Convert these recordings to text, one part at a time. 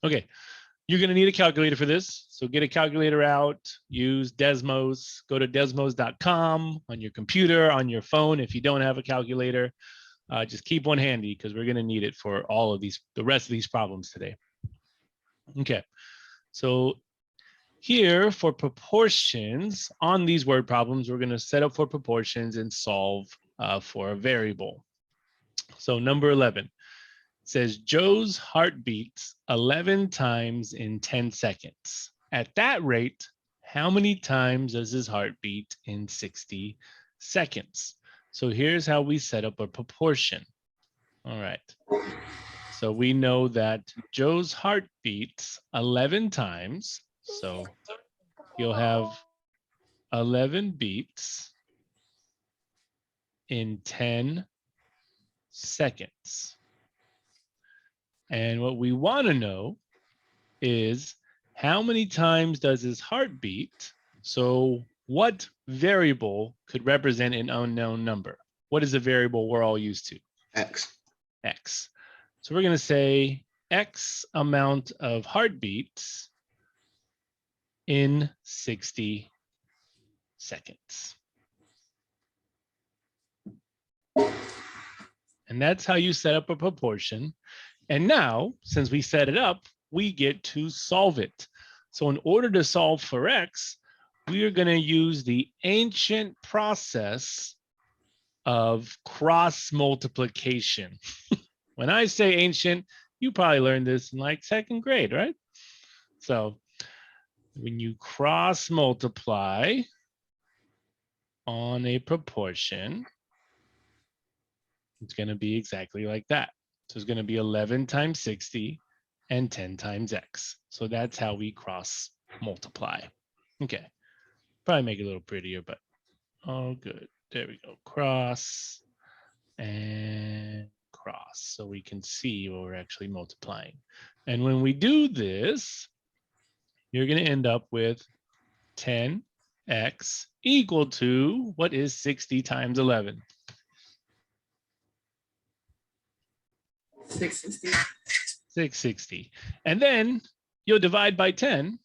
Okay, you're going to need a calculator for this. So get a calculator out, use Desmos, go to desmos.com on your computer, on your phone. If you don't have a calculator, just keep one handy because we're going to need it for all of these, the rest of these problems today. Okay, so here for proportions on these word problems, we're going to set up for proportions and solve for a variable. So number 11 says Joe's heart beats 11 times in 10 seconds. At that rate, how many times does his heart beat in 60 seconds? So here's how we set up a proportion. All right. So we know that Joe's heart beats 11 times. So you'll have 11 beats in 10 seconds. And what we want to know is how many times does his heart beat? So what variable could represent an unknown number? What is a variable we're all used to? X. X. So we're going to say X amount of heartbeats in 60 seconds. And that's how you set up a proportion. And now, since we set it up, we get to solve it. So in order to solve for X, we are going to use the ancient process of cross multiplication. When I say ancient, you probably learned this in like second grade, right? So when you cross multiply on a proportion, it's going to be exactly like that. So it's going to be 11 times 60 and 10 times X. So that's how we cross multiply. Okay, probably make it a little prettier, but oh, good. There we go. Cross and cross. So we can see what we're actually multiplying. And when we do this, you're going to end up with 10x equal to, what is 60 times 11? 660. 660. And then you'll divide by 10.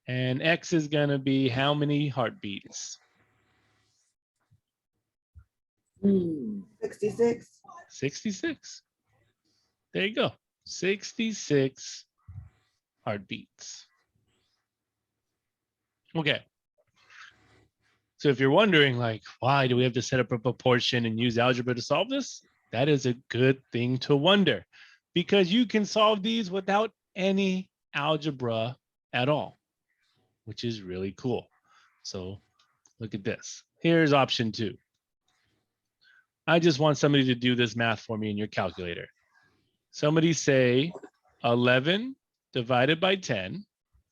And X is going to be how many heartbeats? 66. 66. There you go. 66 heartbeats. Okay. So if you're wondering, like, why do we have to set up a proportion and use algebra to solve this? That is a good thing to wonder, because you can solve these without any algebra at all, which is really cool. So look at this. Here's option 2. I just want somebody to do this math for me in your calculator. Somebody say 11 divided by 10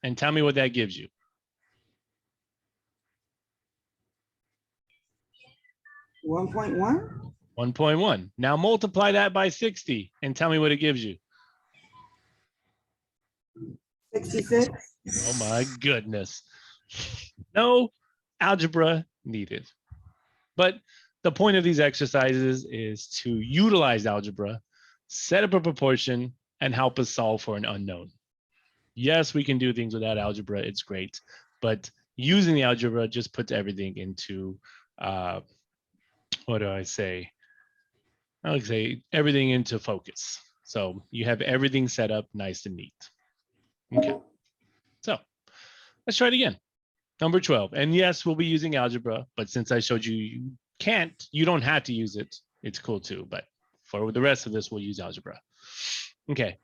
and tell me what that gives you. 1.1. 1.1. Now multiply that by 60 and tell me what it gives you. 66. Oh my goodness. No algebra needed. But the point of these exercises is to utilize algebra, set up a proportion, and help us solve for an unknown. Yes, we can do things without algebra. It's great. But using the algebra just puts everything into, what do I say? I like to say everything into focus. So you have everything set up nice and neat. Okay. So let's try it again. Number 12. And yes, we'll be using algebra, but since I showed you you don't have to use it. It's cool too, but for the rest of this, we'll use algebra. Okay.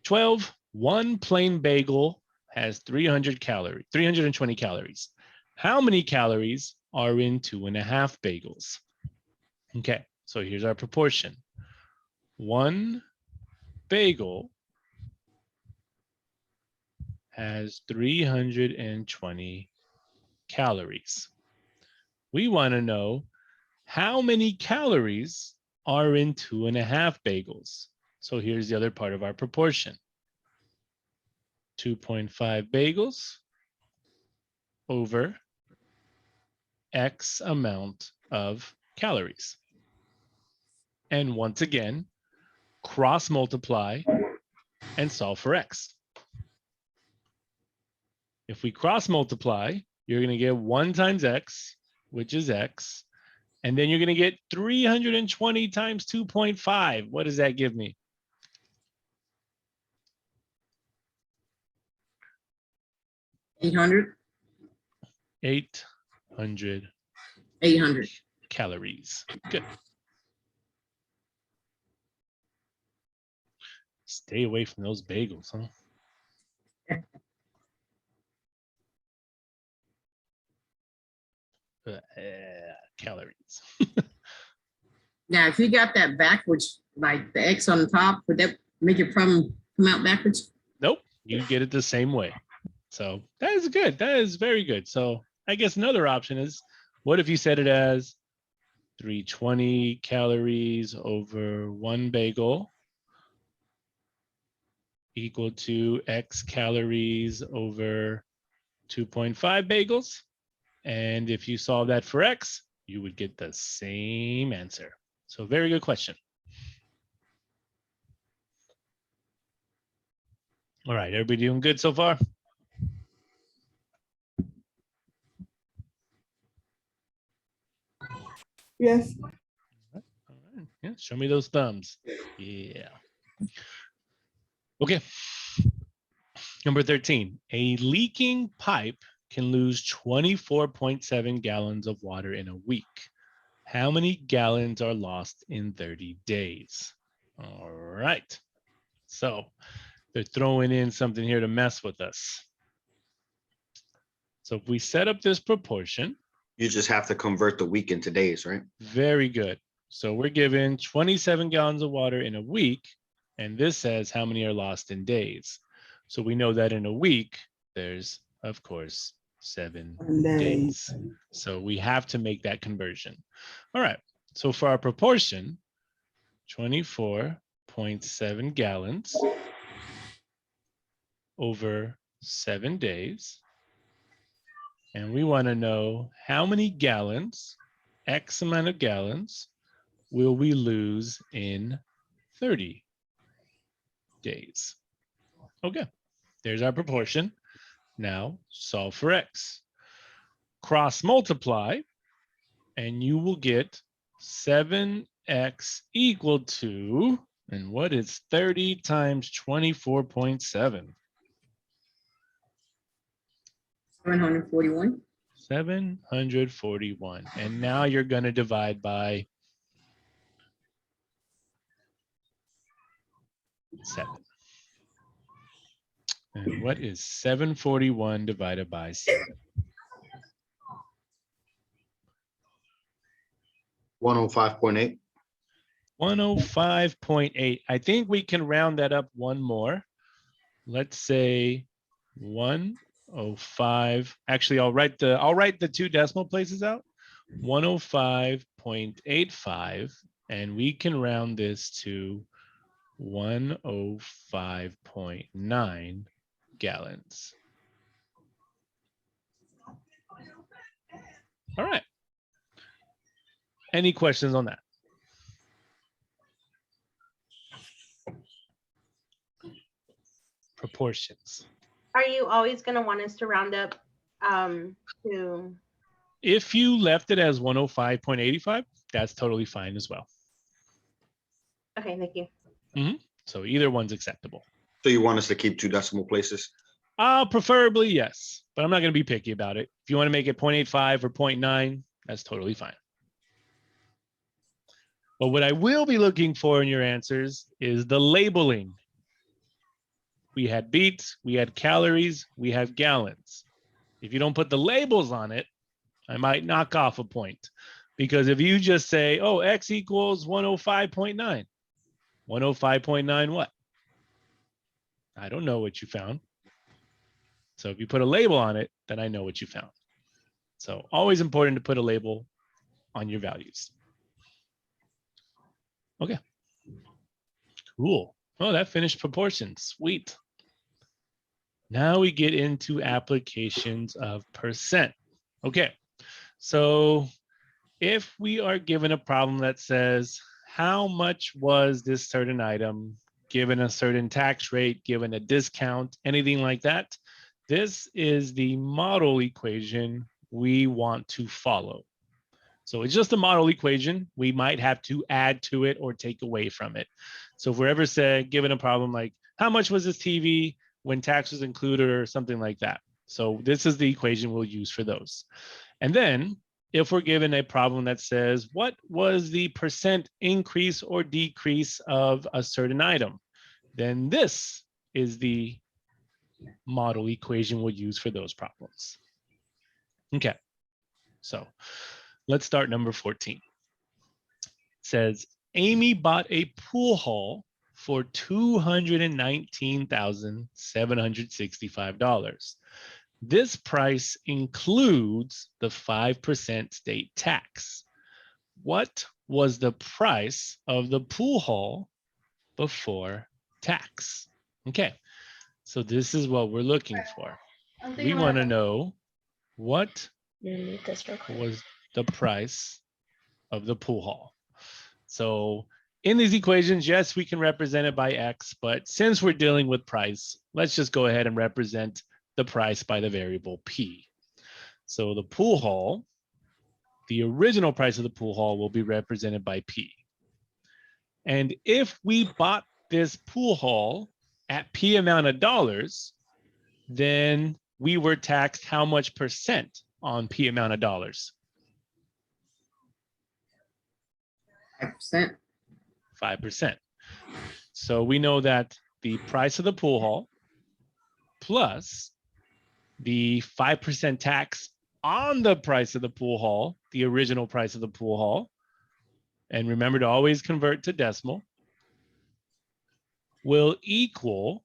12, one plain bagel has 320 calories. How many calories are in 2.5 bagels? Okay, so here's our proportion. One bagel has 320 calories. We want to know how many calories are in 2.5 bagels. So here's the other part of our proportion. 2.5 bagels over X amount of calories. And once again, cross multiply, and solve for x. If we cross multiply, you're going to get 1 times x, which is x. And then you're going to get 320 times 2.5. What does that give me? 800. 800 calories. Good. Stay away from those bagels, huh? Calories. Now, if you got that backwards, like the X on the top, would that make your problem come out backwards? Nope, you get it the same way. So that is good. That is very good. So I guess another option is, what if you set it as 320 calories over 1 bagel equal to X calories over 2.5 bagels? And if you solve that for X, you would get the same answer. So very good question. All right, everybody doing good so far? Yes. All right. Yeah, show me those thumbs. Yeah. Okay. Number 13, a leaking pipe can lose 24.7 gallons of water in a week. How many gallons are lost in 30 days? All right. So they're throwing in something here to mess with us. So if we set up this proportion. You just have to convert the week into days, right? Very good. So we're given 27 gallons of water in a week, and this says how many are lost in days. So we know that in a week, there's, of course, 7 days. So we have to make that conversion. All right. So for our proportion, 24.7 gallons over 7 days. And we want to know how many gallons, X amount of gallons, will we lose in 30 days? Okay, there's our proportion. Now solve for X. Cross multiply, and you will get 7X equal to, and what is 30 times 24.7? 741. 741. And now you're going to divide by 7. And what is 741 divided by 7? 105.8. 105.8. I think we can round that up one more. Let's say 105. Actually, I'll write the 2 decimal places out. 105.85, and we can round this to 105.9 gallons. All right. Any questions on that? Proportions. Are you always going to want us to round up to? If you left it as 105.85, that's totally fine as well. Okay, thank you. So either one's acceptable. So you want us to keep 2 decimal places? Preferably yes, but I'm not going to be picky about it. If you want to make it 0.85 or 0.9, that's totally fine. But what I will be looking for in your answers is the labeling. We had beats, we had calories, we have gallons. If you don't put the labels on it, I might knock off a point. Because if you just say, oh, X equals 105.9, 105.9 what? I don't know what you found. So if you put a label on it, then I know what you found. So always important to put a label on your values. Okay. Cool. Oh, that finished proportions. Sweet. Now we get into applications of percent. Okay. So if we are given a problem that says how much was this certain item given a certain tax rate, given a discount, anything like that. This is the model equation we want to follow. So it's just a model equation. We might have to add to it or take away from it. So if we're ever said, given a problem like, how much was this TV when tax was included or something like that. So this is the equation we'll use for those. And then if we're given a problem that says, what was the percent increase or decrease of a certain item? Then this is the model equation we'll use for those problems. Okay, so let's start number 14. It says, Amy bought a pool hall for $219,765. This price includes the 5% state tax. What was the price of the pool hall before tax? Okay, so this is what we're looking for. We want to know what was the price of the pool hall. So in these equations, yes, we can represent it by X, but since we're dealing with price, let's just go ahead and represent the price by the variable P. So the pool hall, the original price of the pool hall will be represented by P. And if we bought this pool hall at P amount of dollars, then we were taxed how much percent on P amount of dollars? 5%. 5%. So we know that the price of the pool hall plus the 5% tax on the price of the pool hall, the original price of the pool hall, and remember to always convert to decimal, will equal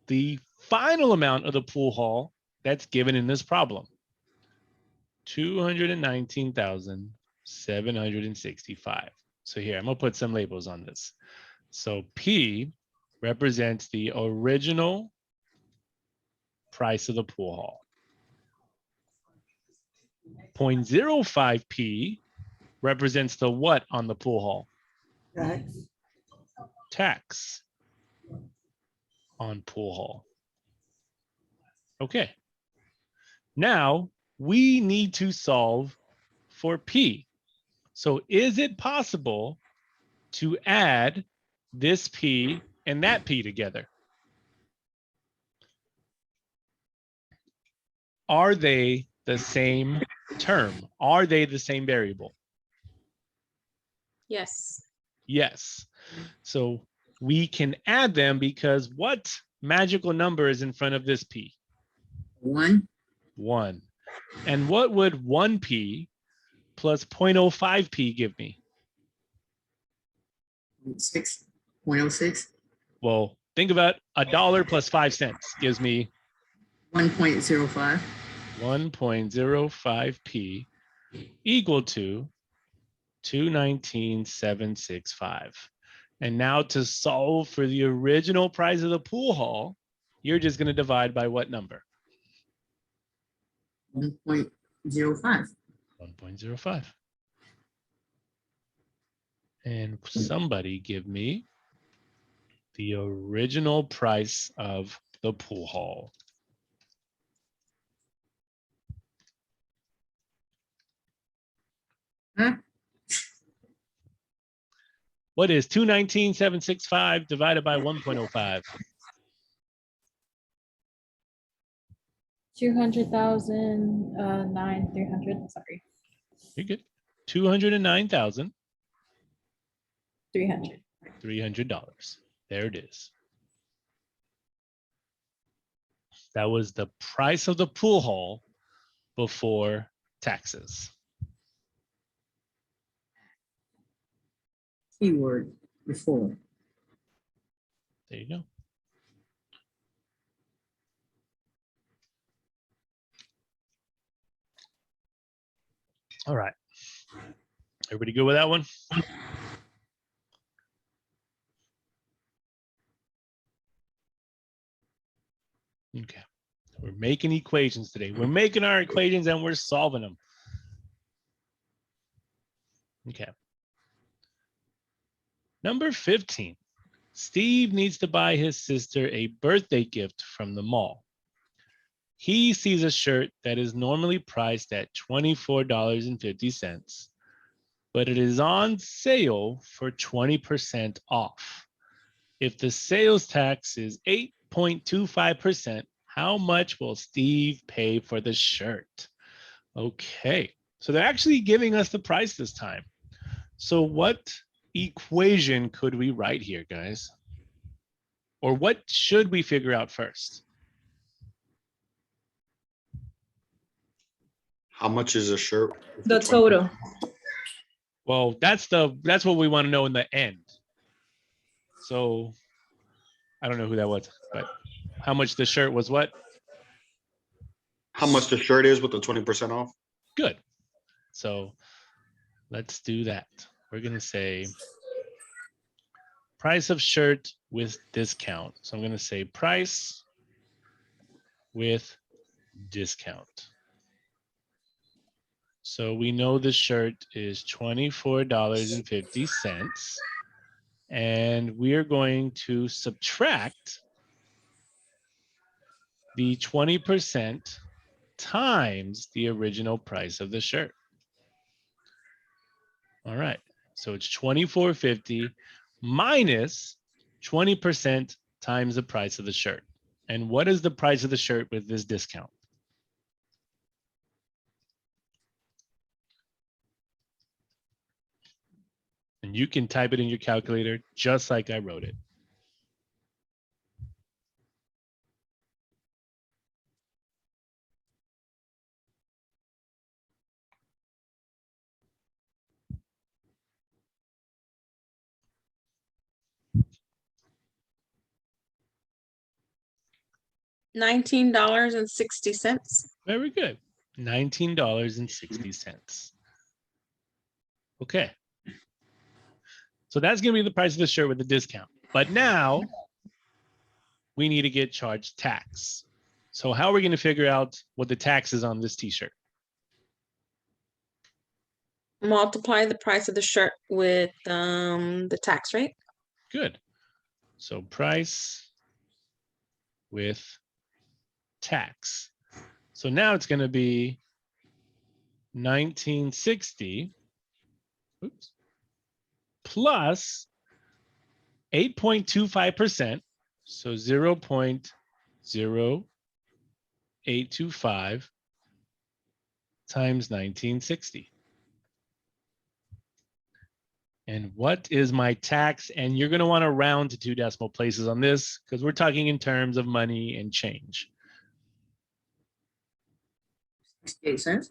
the final amount of the pool hall that's given in this problem, $219,765. So here, I'm gonna put some labels on this. So P represents the original price of the pool hall. 0.05P represents the what on the pool hall? Tax. Tax on pool hall. Okay. Now we need to solve for P. So is it possible to add this P and that P together? Are they the same term? Are they the same variable? Yes. Yes. So we can add them because what magical number is in front of this P? 1. 1. And what would 1P plus 0.05P give me? 6.06. Well, think about $1 plus 5 cents gives me 1.05. 1.05P equal to 219,765. And now to solve for the original price of the pool hall, you're just going to divide by what number? 1.05. 1.05. And somebody give me the original price of the pool hall. Huh? What is 219,765 divided by 1.05? 200,000, 300, sorry, You're good. 209,300. 300. $300. There it is. That was the price of the pool hall before taxes. Keyword before. There you go. All right. Everybody good with that one? Okay. We're making equations today. We're making our equations and we're solving them. Okay. Number 15. Steve needs to buy his sister a birthday gift from the mall. He sees a shirt that is normally priced at $24.50, but it is on sale for 20% off. If the sales tax is 8.25%, how much will Steve pay for the shirt? Okay, so they're actually giving us the price this time. So what equation could we write here, guys? Or what should we figure out first? How much is a shirt? The total. Well, that's what we want to know in the end. So I don't know who that was, but how much the shirt was what? How much the shirt is with the 20% off? Good. So let's do that. We're going to say price of shirt with discount. So I'm going to say price with discount. So we know the shirt is $24.50. And we are going to subtract the 20% times the original price of the shirt. All right. So it's $24.50 minus 20% times the price of the shirt. And what is the price of the shirt with this discount? And you can type it in your calculator just like I wrote it. $19.60. Very good. $19.60. Okay. So that's going to be the price of the shirt with the discount. But now we need to get charged tax. So how are we going to figure out what the tax is on this t-shirt? Multiply the price of the shirt with the tax rate. Good. So price with tax. So now it's going to be $19.60 plus 8.25%. So 0.0825 times 1960. And what is my tax? And you're going to want to round to 2 decimal places on this because we're talking in terms of money and change. 68 cents.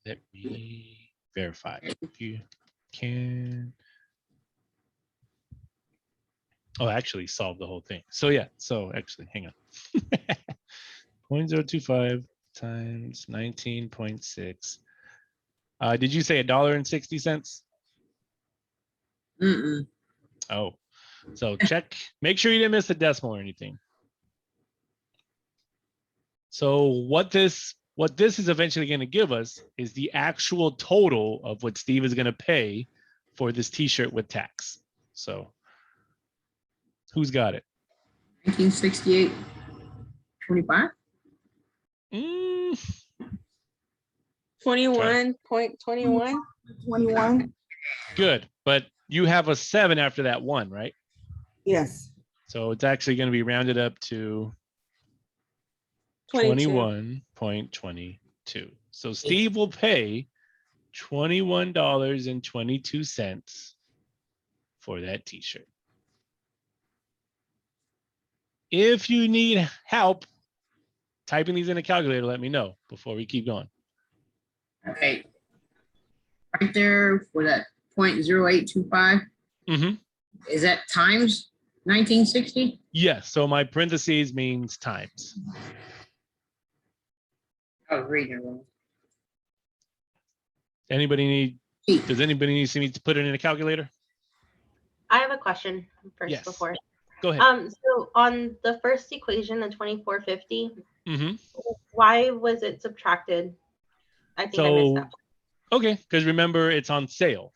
Let me verify if you can. Oh, actually solve the whole thing. So yeah, so actually, hang on. 0.025 times 19.6. Did you say $1.60? Mm-mm. Oh, so check, make sure you didn't miss a decimal or anything. So what this is eventually going to give us is the actual total of what Steve is going to pay for this t-shirt with tax. So who's got it? 1968. 25. 21.21. 21? Good, but you have a 7 after that 1, right? Yes. So it's actually going to be rounded up to 22. 21.22. So Steve will pay $21.22 for that t-shirt. If you need help typing these in a calculator, let me know before we keep going. Okay. Right there for that 0.0825. Mm-hmm. Is that times 1960? Yes. So my parentheses means times. I was reading it wrong. Does anybody need to see me to put it in a calculator? I have a question first Yes. before. Go ahead. So on the first equation, the 2450, Mm-hmm. why was it subtracted? I think I missed that. Okay, because remember it's on sale.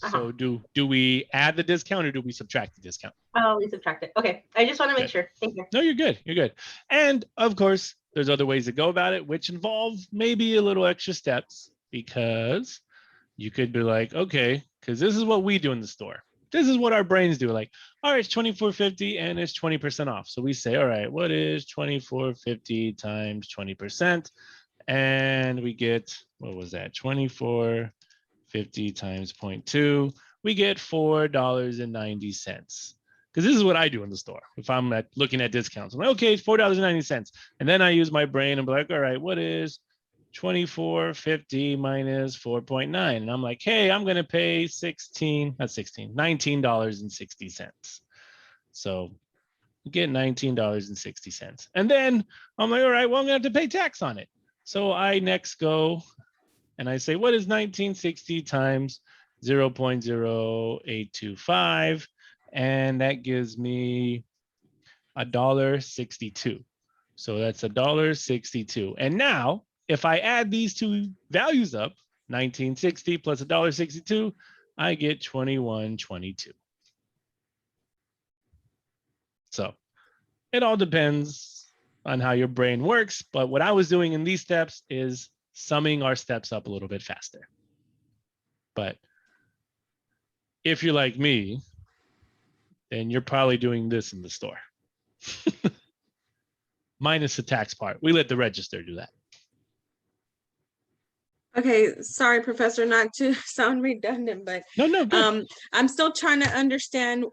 So do we add the discount or do we subtract the discount? Oh, we subtract it. Okay. I just want to make Good. sure. Thank you. No, you're good. You're good. And of course, there's other ways to go about it, which involve maybe a little extra steps, because you could be like, okay, because this is what we do in the store. This is what our brains do. Like, all right, it's $24.50 and it's 20% off. So we say, all right, what is $24.50 times 20%? And we get, what was that? $24.50 times 0.2. We get $4.90. Because this is what I do in the store. If I'm looking at discounts, I'm like, okay, it's $4.90. And then I use my brain and be like, all right, what is $24.50 minus 4.9? And I'm like, hey, I'm going to pay $19.60. So you get $19.60. And then I'm like, all right, well, I'm going to have to pay tax on it. So I next go and I say, what is 1960 times 0.0825? And that gives me $1.62. So that's $1.62. And now if I add these two values up, 1960 plus $1.62, I get $21.22. So it all depends on how your brain works. But what I was doing in these steps is summing our steps up a little bit faster. But if you're like me, then you're probably doing this in the store. Minus the tax part. We let the register do that. Okay, sorry, Professor, not to sound redundant, but No, good. I'm still trying to understand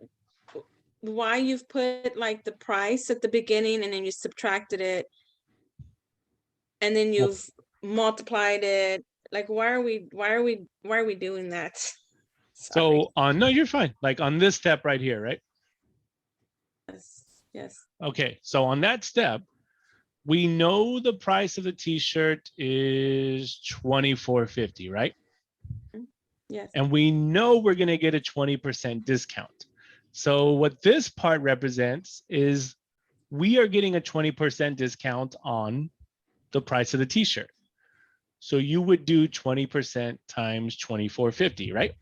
why you've put like the price at the beginning and then you subtracted it and then you've multiplied it. Like, why are we doing that? Sorry. So no, you're fine. Like on this step right here, right? Yes. Okay, so on that step, we know the price of the t-shirt is $24.50, right? Yes. And we know we're going to get a 20% discount. So what this part represents is we are getting a 20% discount on the price of the t-shirt. So you would do 20% times $24.50, right?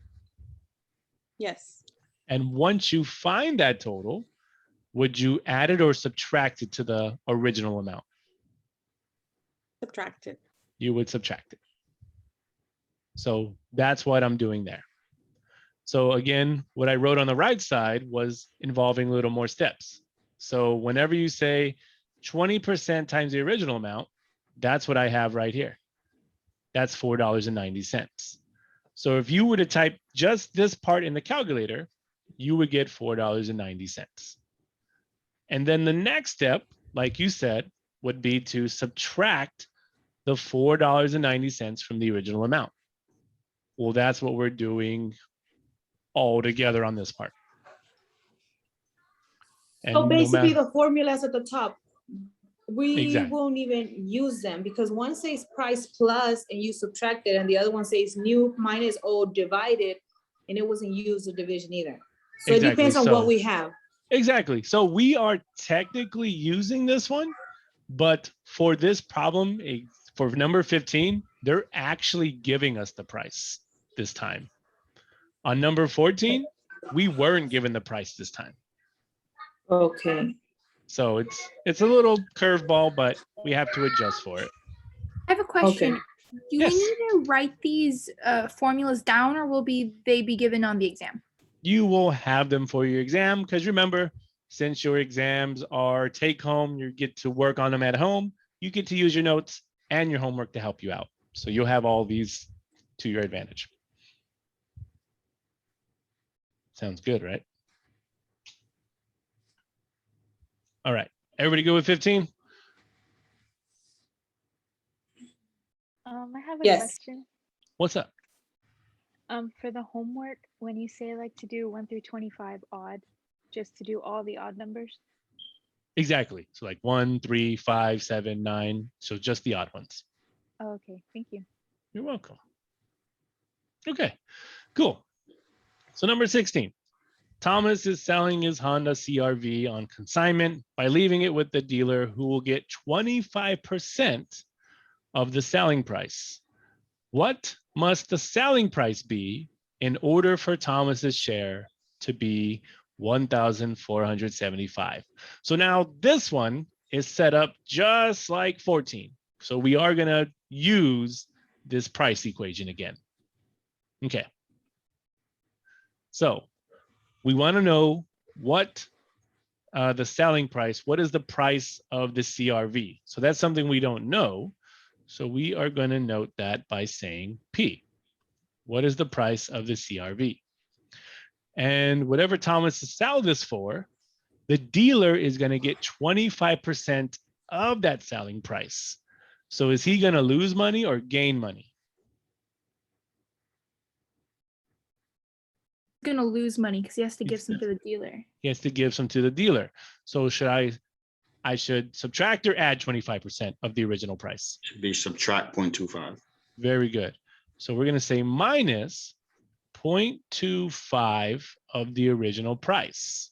Yes. And once you find that total, would you add it or subtract it to the original amount? Subtracted. You would subtract it. So that's what I'm doing there. So again, what I wrote on the right side was involving a little more steps. So whenever you say 20% times the original amount, that's what I have right here. That's $4.90. So if you were to type just this part in the calculator, you would get $4.90. And then the next step, like you said, would be to subtract the $4.90 from the original amount. Well, that's what we're doing all together on this part. And So basically no the formulas at the top, we Exactly. won't even use them because one says price plus and you subtract it and the other one says new minus old divided and it wasn't used as division either. So Exactly. it depends on So- what we have. Exactly. So we are technically using this one, but for this problem, for number 15, they're actually giving us the price this time. On number 14, we weren't given the price this time. Okay. So it's a little curveball, but we have to adjust for it. I have a question. Okay. Do Yes. we need to write these formulas down, or will they be given on the exam? You will have them for your exam, because remember, since your exams are take home, you get to work on them at home, you get to use your notes and your homework to help you out. So you'll have all these to your advantage. Sounds good, right? All right, everybody good with 15? I have a Yes. question. What's up? For the homework, when you say like to do 1 through 25 odd, just to do all the odd numbers? Exactly. So like 1, 3, 5, 7, 9. So just the odd ones. Oh, okay, thank you. You're welcome. Okay, cool. So number 16, Thomas is selling his Honda CRV on consignment by leaving it with the dealer, who will get 25% of the selling price. What must the selling price be in order for Thomas's share to be 1,475. So now this one is set up just like 14. So we are going to use this price equation again. Okay. So we want to know what the selling price, what is the price of the CRV? So that's something we don't know. So we are going to note that by saying P. What is the price of the CRV? And whatever Thomas is sell this for, the dealer is going to get 25% of that selling price. So is he going to lose money or gain money? Gonna lose money because he has to give some to the dealer. He has to give some to the dealer. So should I should subtract or add 25% of the original price? Should be subtract 0.25. Very good. So we're going to say minus 0.25 of the original price.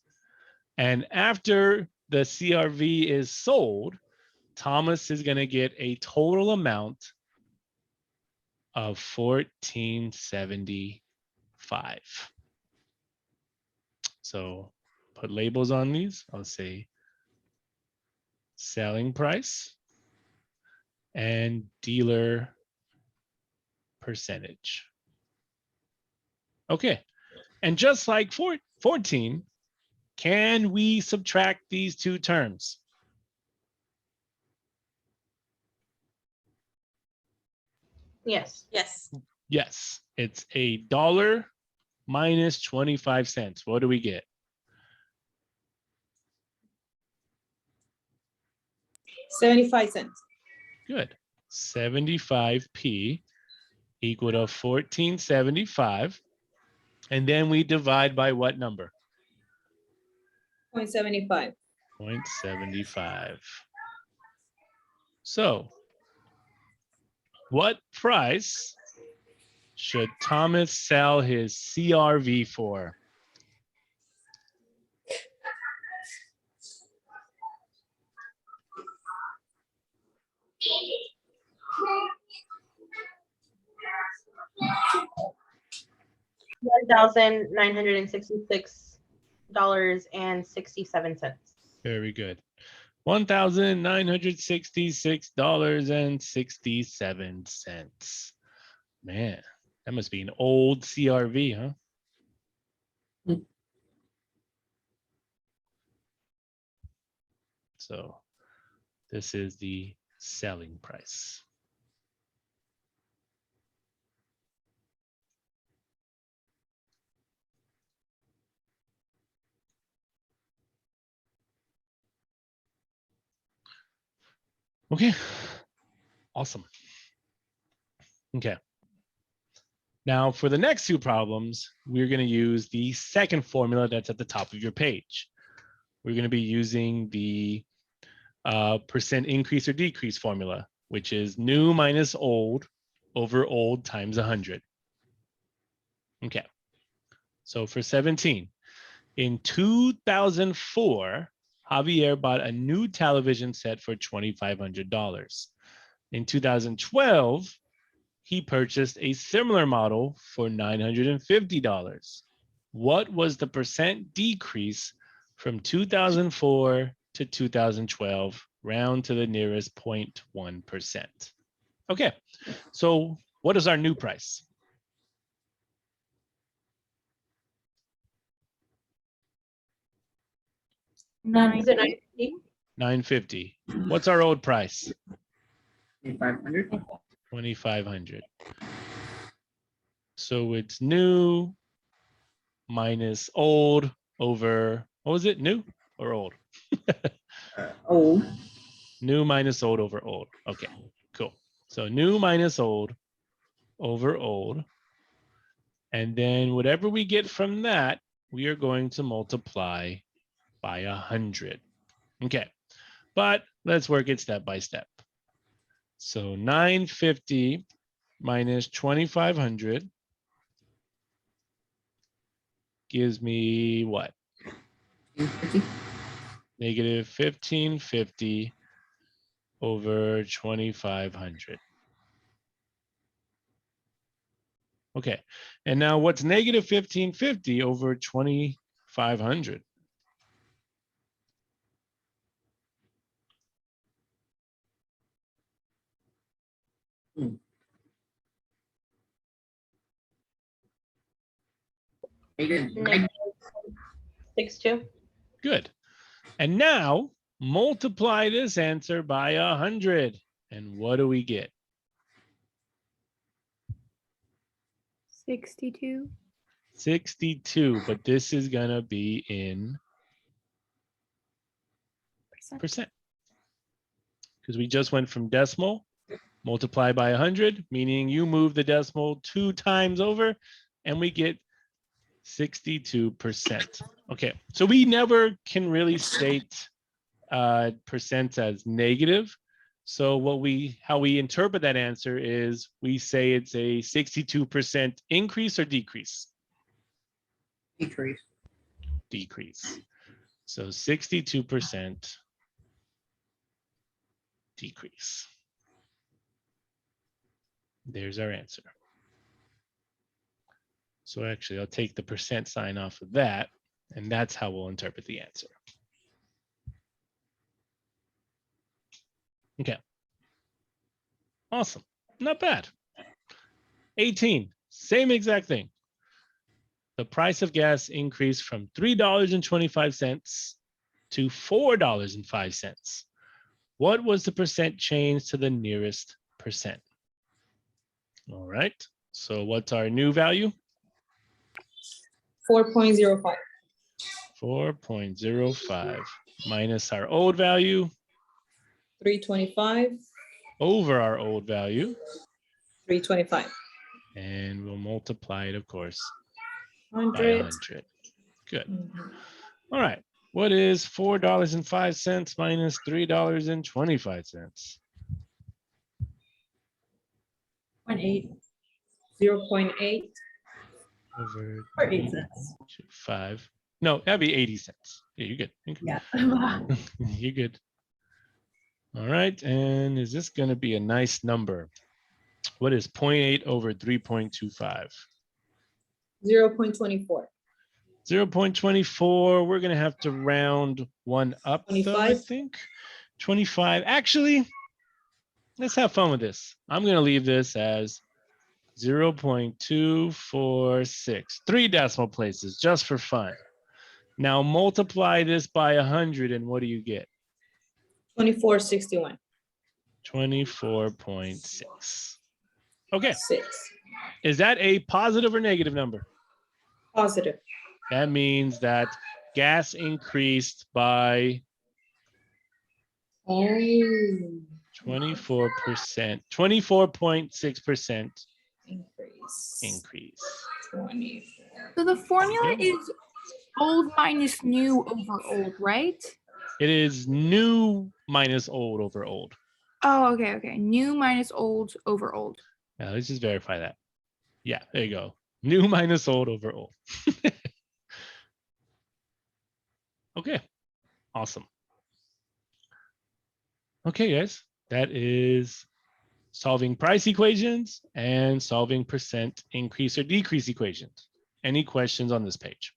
And after the CRV is sold, Thomas is going to get a total amount of 1475. So put labels on these. I'll say selling price and dealer percentage. Okay. And just like 14, can we subtract these two terms? Yes. Yes. Yes, it's $1 minus 25 cents. What do we get? 75 cents. Good. 75p equal to 1475. And then we divide by what number? 0.75. 0.75. So what price should Thomas sell his CRV for? $1,966.67. Very good. $1,966.67. Man, that must be an old CRV, huh? So this is the selling price. Okay, awesome. Okay. Now for the next two problems, we're going to use the second formula that's at the top of your page. We're going to be using the percent increase or decrease formula, which is new minus old over old times 100. Okay. So for 17, in 2004, Javier bought a new television set for $2,500. In 2012, he purchased a similar model for $950. What was the percent decrease from 2004 to 2012? Round to the nearest 0.1%. Okay, so what is our new price? Is it 950? $950. What's our old price? 2,500. $2,500. So it's new minus old over, what was it? New or old? Old. New minus old over old. Okay, cool. So new minus old over old. And then whatever we get from that, we are going to multiply by 100. Okay, but let's work it step by step. So 950 minus 2,500 gives me what? 250. Negative 1,550 over 2,500. Okay. And now what's negative 1550 over 2500? Negative 62. Good. And now multiply this answer by 100. And what do we get? 62. 62, but this is going to be in percent. Because we just went from decimal, multiply by 100, meaning you move the decimal 2 times over, and we get 62%. Okay, so we never can really state percent as negative. So how we interpret that answer is we say it's a 62% increase or decrease? Decrease. Decrease. So 62% decrease. There's our answer. So actually, I'll take the percent sign off of that, and that's how we'll interpret the answer. Okay. Awesome. Not bad. 18, same exact thing. The price of gas increased from $3.25 to $4.05. What was the percent change to the nearest percent? All right. So what's our new value? 4.05. 4.05 minus our old value 325. over our old value. 325. And we'll multiply it, of course, 100. by 100. Good. All right. What is $4.05 minus $3.25? 0.8. 0.8. Over Or 8 cents. 5. No, that'd be 80 cents. Yeah, you're good. You're good. Yeah. You're good. All right. And is this going to be a nice number? What is 0.8 over 3.25? 0.24. 0.24. We're going to have to round one up, though, I 25. think. 25. Actually, let's have fun with this. I'm going to leave this as 0.246. 3 decimal places just for fun. Now multiply this by 100, and what do you get? 24.61. 24.6. Okay. 6. Is that a positive or negative number? Positive. That means that gas increased by Oh. 24%, 24.6% Increase. increase. 24. So the formula Okay. is old minus new over old, right? It is new minus old over old. Oh, okay. New minus old over old. Now let's just verify that. Yeah, there you go. New minus old over old. Okay, awesome. Okay, guys, that is solving price equations and solving percent increase or decrease equations. Any questions on this page?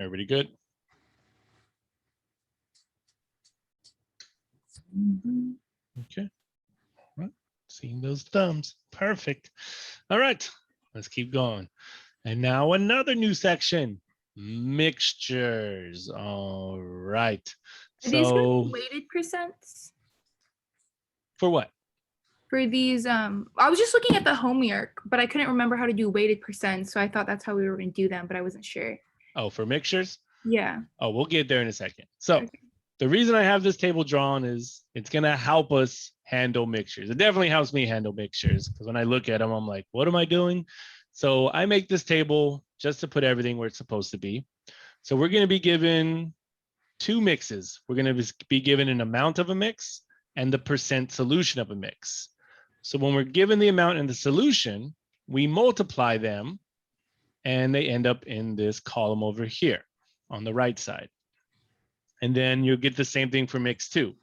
Everybody good? Okay. All right. Seeing those thumbs. Perfect. All right. Let's keep going. And now another new section, mixtures. All right. Are these gonna So be weighted percents? for what? For these, I was just looking at the homework, but I couldn't remember how to do weighted percent, so I thought that's how we were gonna do them, but I wasn't sure. Oh, for mixtures? Yeah. Oh, we'll get there in a second. So Okay. the reason I have this table drawn is it's going to help us handle mixtures. It definitely helps me handle mixtures because when I look at them, I'm like, what am I doing? So I make this table just to put everything where it's supposed to be. So we're going to be given 2 mixes. We're going to be given an amount of a mix and the percent solution of a mix. So when we're given the amount and the solution, we multiply them and they end up in this column over here on the right side. And then you'll get the same thing for mix 2.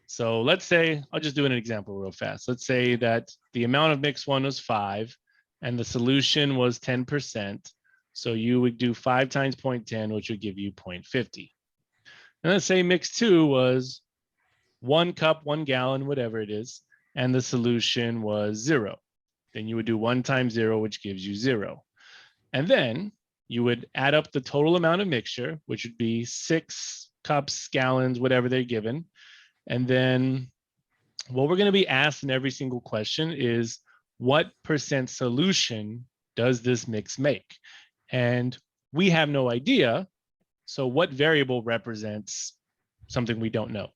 So let's say, I'll just do an example real fast. Let's say that the amount of mix 1 was 5 and the solution was 10%. So you would do 5 times 0.10, which would give you 0.50. And let's say mix 2 was 1 cup, 1 gallon, whatever it is, and the solution was 0. Then you would do 1 times 0, which gives you 0. And then you would add up the total amount of mixture, which would be 6 cups, gallons, whatever they're given. And then what we're going to be asked in every single question is, what percent solution does this mix make? And we have no idea. So what variable represents something we don't know?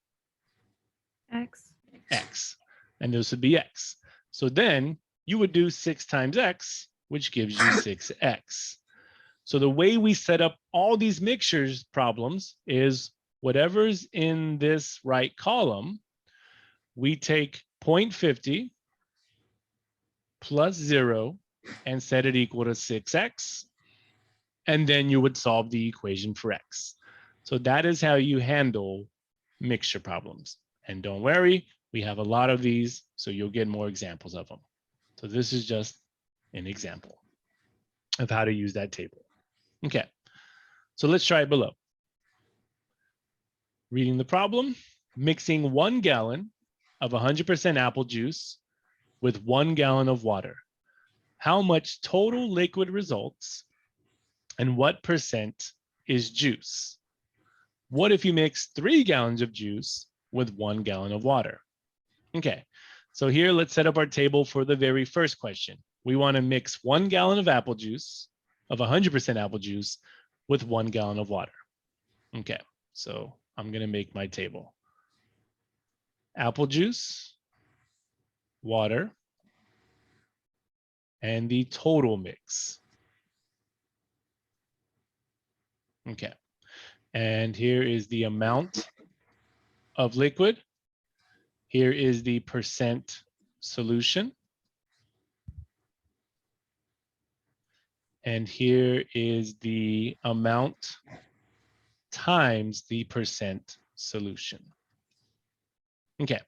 X. X. And this would be X. So then you would do 6 times X, which gives you 6X. So the way we set up all these mixtures problems is whatever's in this right column, we take 0.50 plus 0 and set it equal to 6X. And then you would solve the equation for X. So that is how you handle mixture problems. And don't worry, we have a lot of these, so you'll get more examples of them. So this is just an example of how to use that table. Okay, so let's try it below. Reading the problem, mixing 1 gallon of 100% apple juice with 1 gallon of water. How much total liquid results and what percent is juice? What if you mix 3 gallons of juice with 1 gallon of water? Okay, so here let's set up our table for the very first question. We want to mix 1 gallon of apple juice, of 100% apple juice, with 1 gallon of water. Okay, so I'm going to make my table. Apple juice, water, and the total mix. Okay, and here is the amount of liquid. Here is the percent solution. And here is the amount times the percent solution. Okay,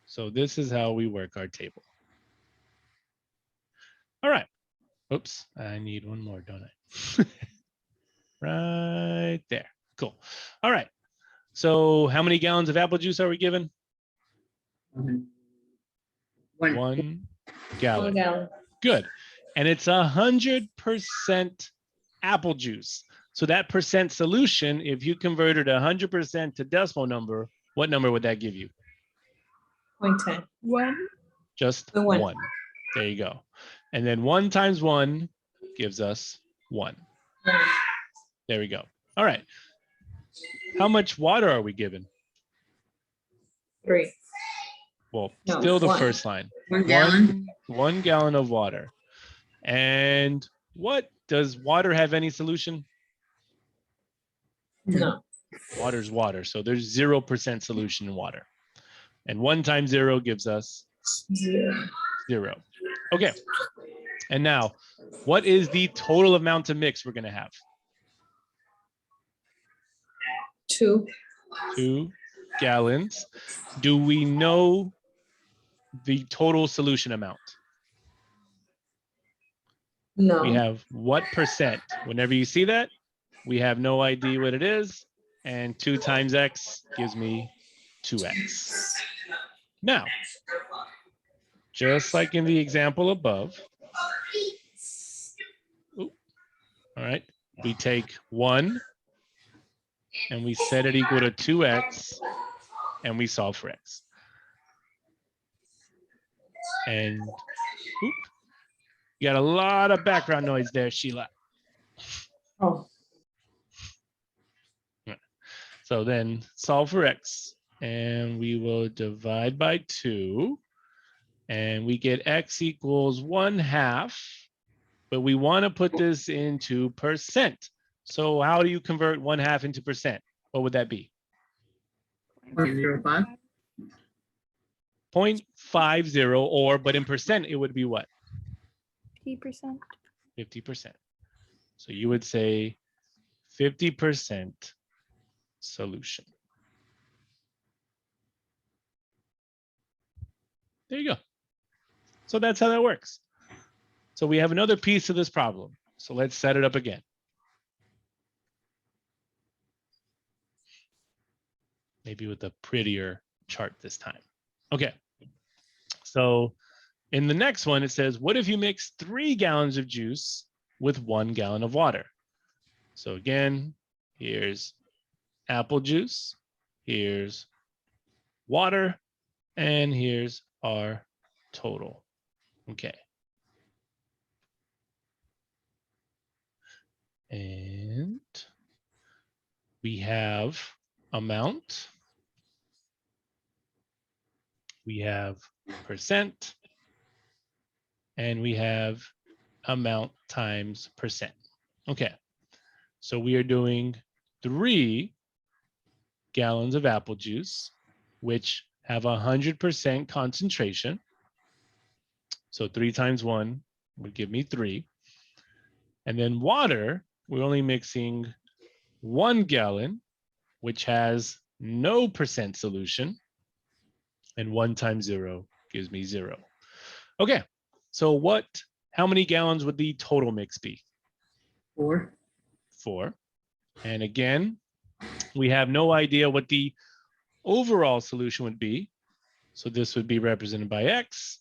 so this is how we work our table. All right. Oops, I need one more, don't I? Right there. Cool. All right. So how many gallons of apple juice are we given? 1 1 gallon. 1 gallon. Good. And it's 100% apple juice. So that percent solution, if you converted 100% to decimal number, what number would that give you? 0.10. 1. Just The one. 1. There you go. And then 1 times 1 gives us 1. There we go. All right. How much water are we given? 3. Well, No, still the 1. first line. 1 gallon. 1 gallon of water. And what does water have any solution? No. Water's water. So there's 0% solution in water. And 1 times 0 gives us 0. 0. Okay. And now, what is the total amount of mix we're going to have? 2. 2 gallons. Do we know the total solution amount? No. We have what percent? Whenever you see that, we have no idea what it is. And 2 times X gives me 2X. Now, just like in the example above, all right, we take 1 and we set it equal to 2X and we solve for X. And oop, you got a lot of background noise there, Sheila. Oh. So then solve for X and we will divide by 2 and we get X equals 1/2, but we want to put this into percent. So how do you convert 1/2 into percent? What would that be? 0.05. 0.50, or, but in percent, it would be what? 50%. 50%. So you would say 50% solution. There you go. So that's how that works. So we have another piece of this problem. So let's set it up again. Maybe with a prettier chart this time. Okay. So in the next one, it says, what if you mix 3 gallons of juice with 1 gallon of water? So again, here's apple juice, here's water, and here's our total. Okay. And we have amount, we have percent, and we have amount times percent. Okay, so we are doing 3 gallons of apple juice, which have 100% concentration. So 3 times 1 would give me 3. And then water, we're only mixing 1 gallon, which has no percent solution. And 1 times 0 gives me 0. Okay, so how many gallons would the total mix be? 4. 4. And again, we have no idea what the overall solution would be. So this would be represented by X,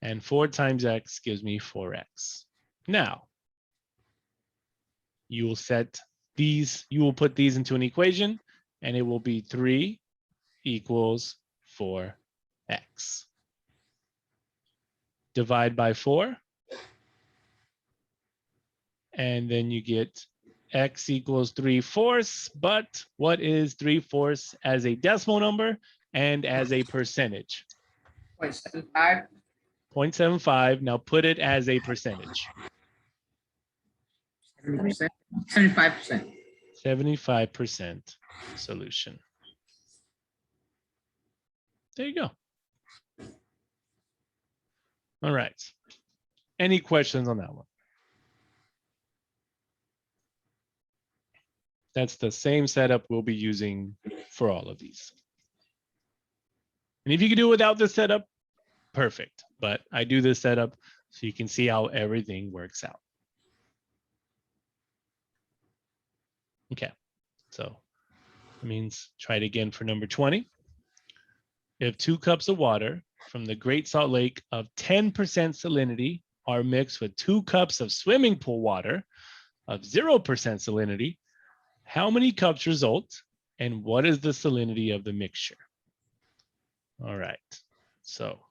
and 4 times X gives me 4X. Now, you will put these into an equation, and it will be 3 equals 4X. Divide by 4. And then you get X equals 3/4. But what is 3/4 as a decimal number and as a percentage? 0.75. 0.75. Now put it as a percentage. 70%. 75%. 75% solution. There you go. All right. Any questions on that one? That's the same setup we'll be using for all of these. And if you can do it without this setup, perfect. But I do this setup so you can see how everything works out. Okay, so that means try it again for number 20. If 2 cups of water from the Great Salt Lake of 10% salinity are mixed with 2 cups of swimming pool water of 0% salinity, how many cups result, and what is the salinity of the mixture? All right, so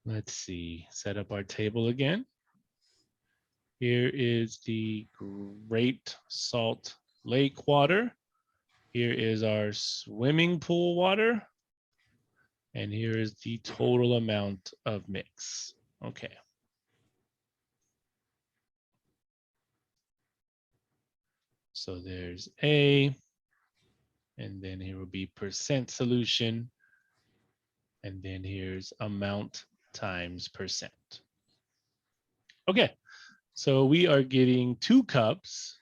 let's see, set up our table again. Here is the Great Salt Lake water. Here is our swimming pool water. And here is the total amount of mix. Okay. So there's A, and then here will be percent solution. And then here's amount times percent. Okay, so we are getting 2 cups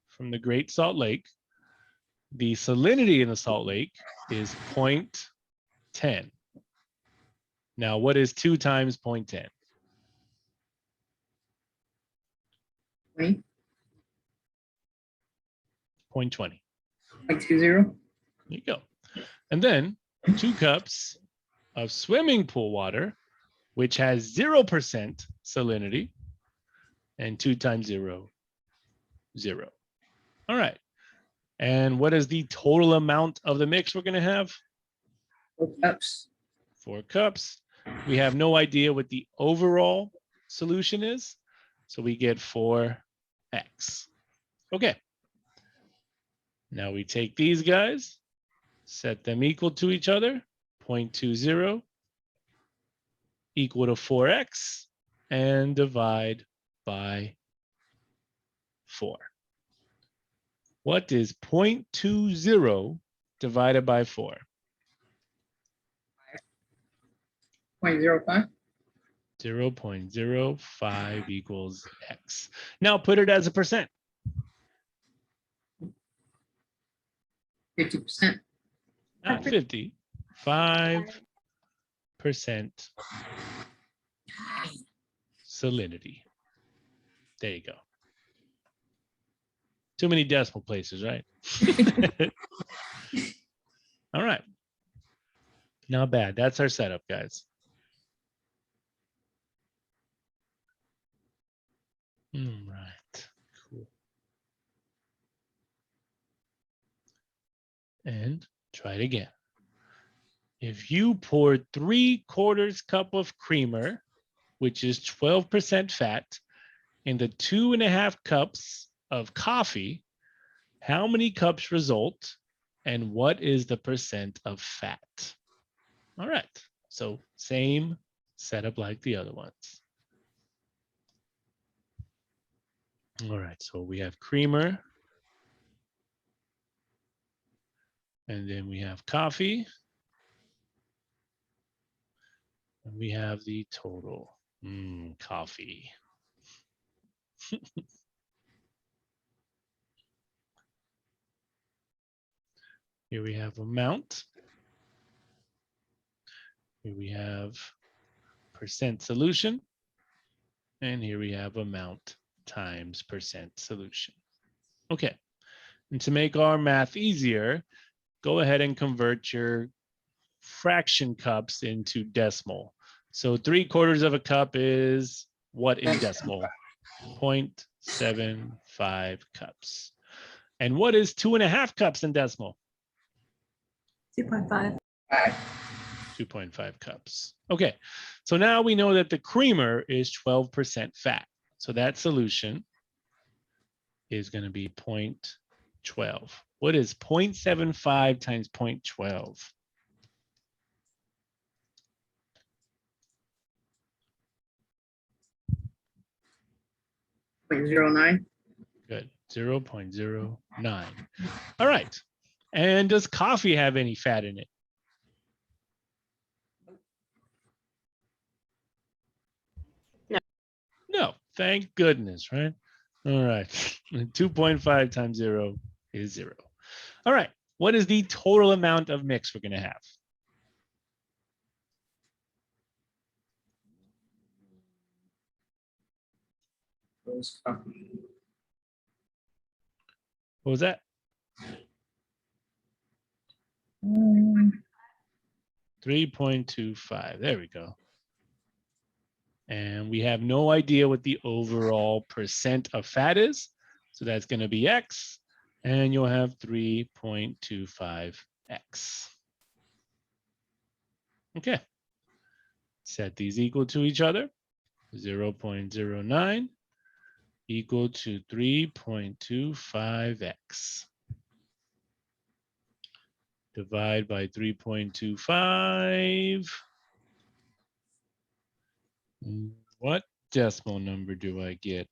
from the Great Salt Lake. The salinity in the Salt Lake is 0.10. Now, what is 2 times 0.10? 20. 0.20. 0.20. There you go. And then 2 cups of swimming pool water, which has 0% salinity, and 2 times 0, 0. All right. And what is the total amount of the mix we're going to have? 4 cups. 4 cups. We have no idea what the overall solution is, so we get 4x. Okay. Now we take these guys, set them equal to each other, 0.20 equal to 4x, and divide by 4. What is 0.20 divided by 4? 0.05. 0.05 equals x. Now put it as a percent. 50%. Not 50, 5% salinity. There you go. Too many decimal places, right? All right. Not bad. That's our setup, guys. All right. Cool. And try it again. If you pour 3/4 cup of creamer, which is 12% fat, into 2.5 cups of coffee, how many cups result? And what is the percent of fat? All right. So same setup like the other ones. All right. So we have creamer. And then we have coffee. And we have the total. Coffee. Here we have amount. Here we have percent solution. And here we have amount times percent solution. Okay. And to make our math easier, go ahead and convert your fraction cups into decimal. So 3/4 of a cup is what in decimal? 0.75 cups. And what is 2.5 cups in decimal? 2.5. 2.5 cups. Okay, so now we know that the creamer is 12% fat. So that solution is going to be 0.12. What is 0.75 times 0.12? 0.09. Good, 0.09. All right, and does coffee have any fat in it? No, thank goodness, right? All right, 2.5 times 0 is 0. All right, what is the total amount of mix we're going to have? What was that? 3.25. There we go. And we have no idea what the overall percent of fat is. So that's going to be X. And you'll have 3.25X. Okay. Set these equal to each other. 0.09 equal to 3.25X. Divide by 3.25. What decimal number do I get?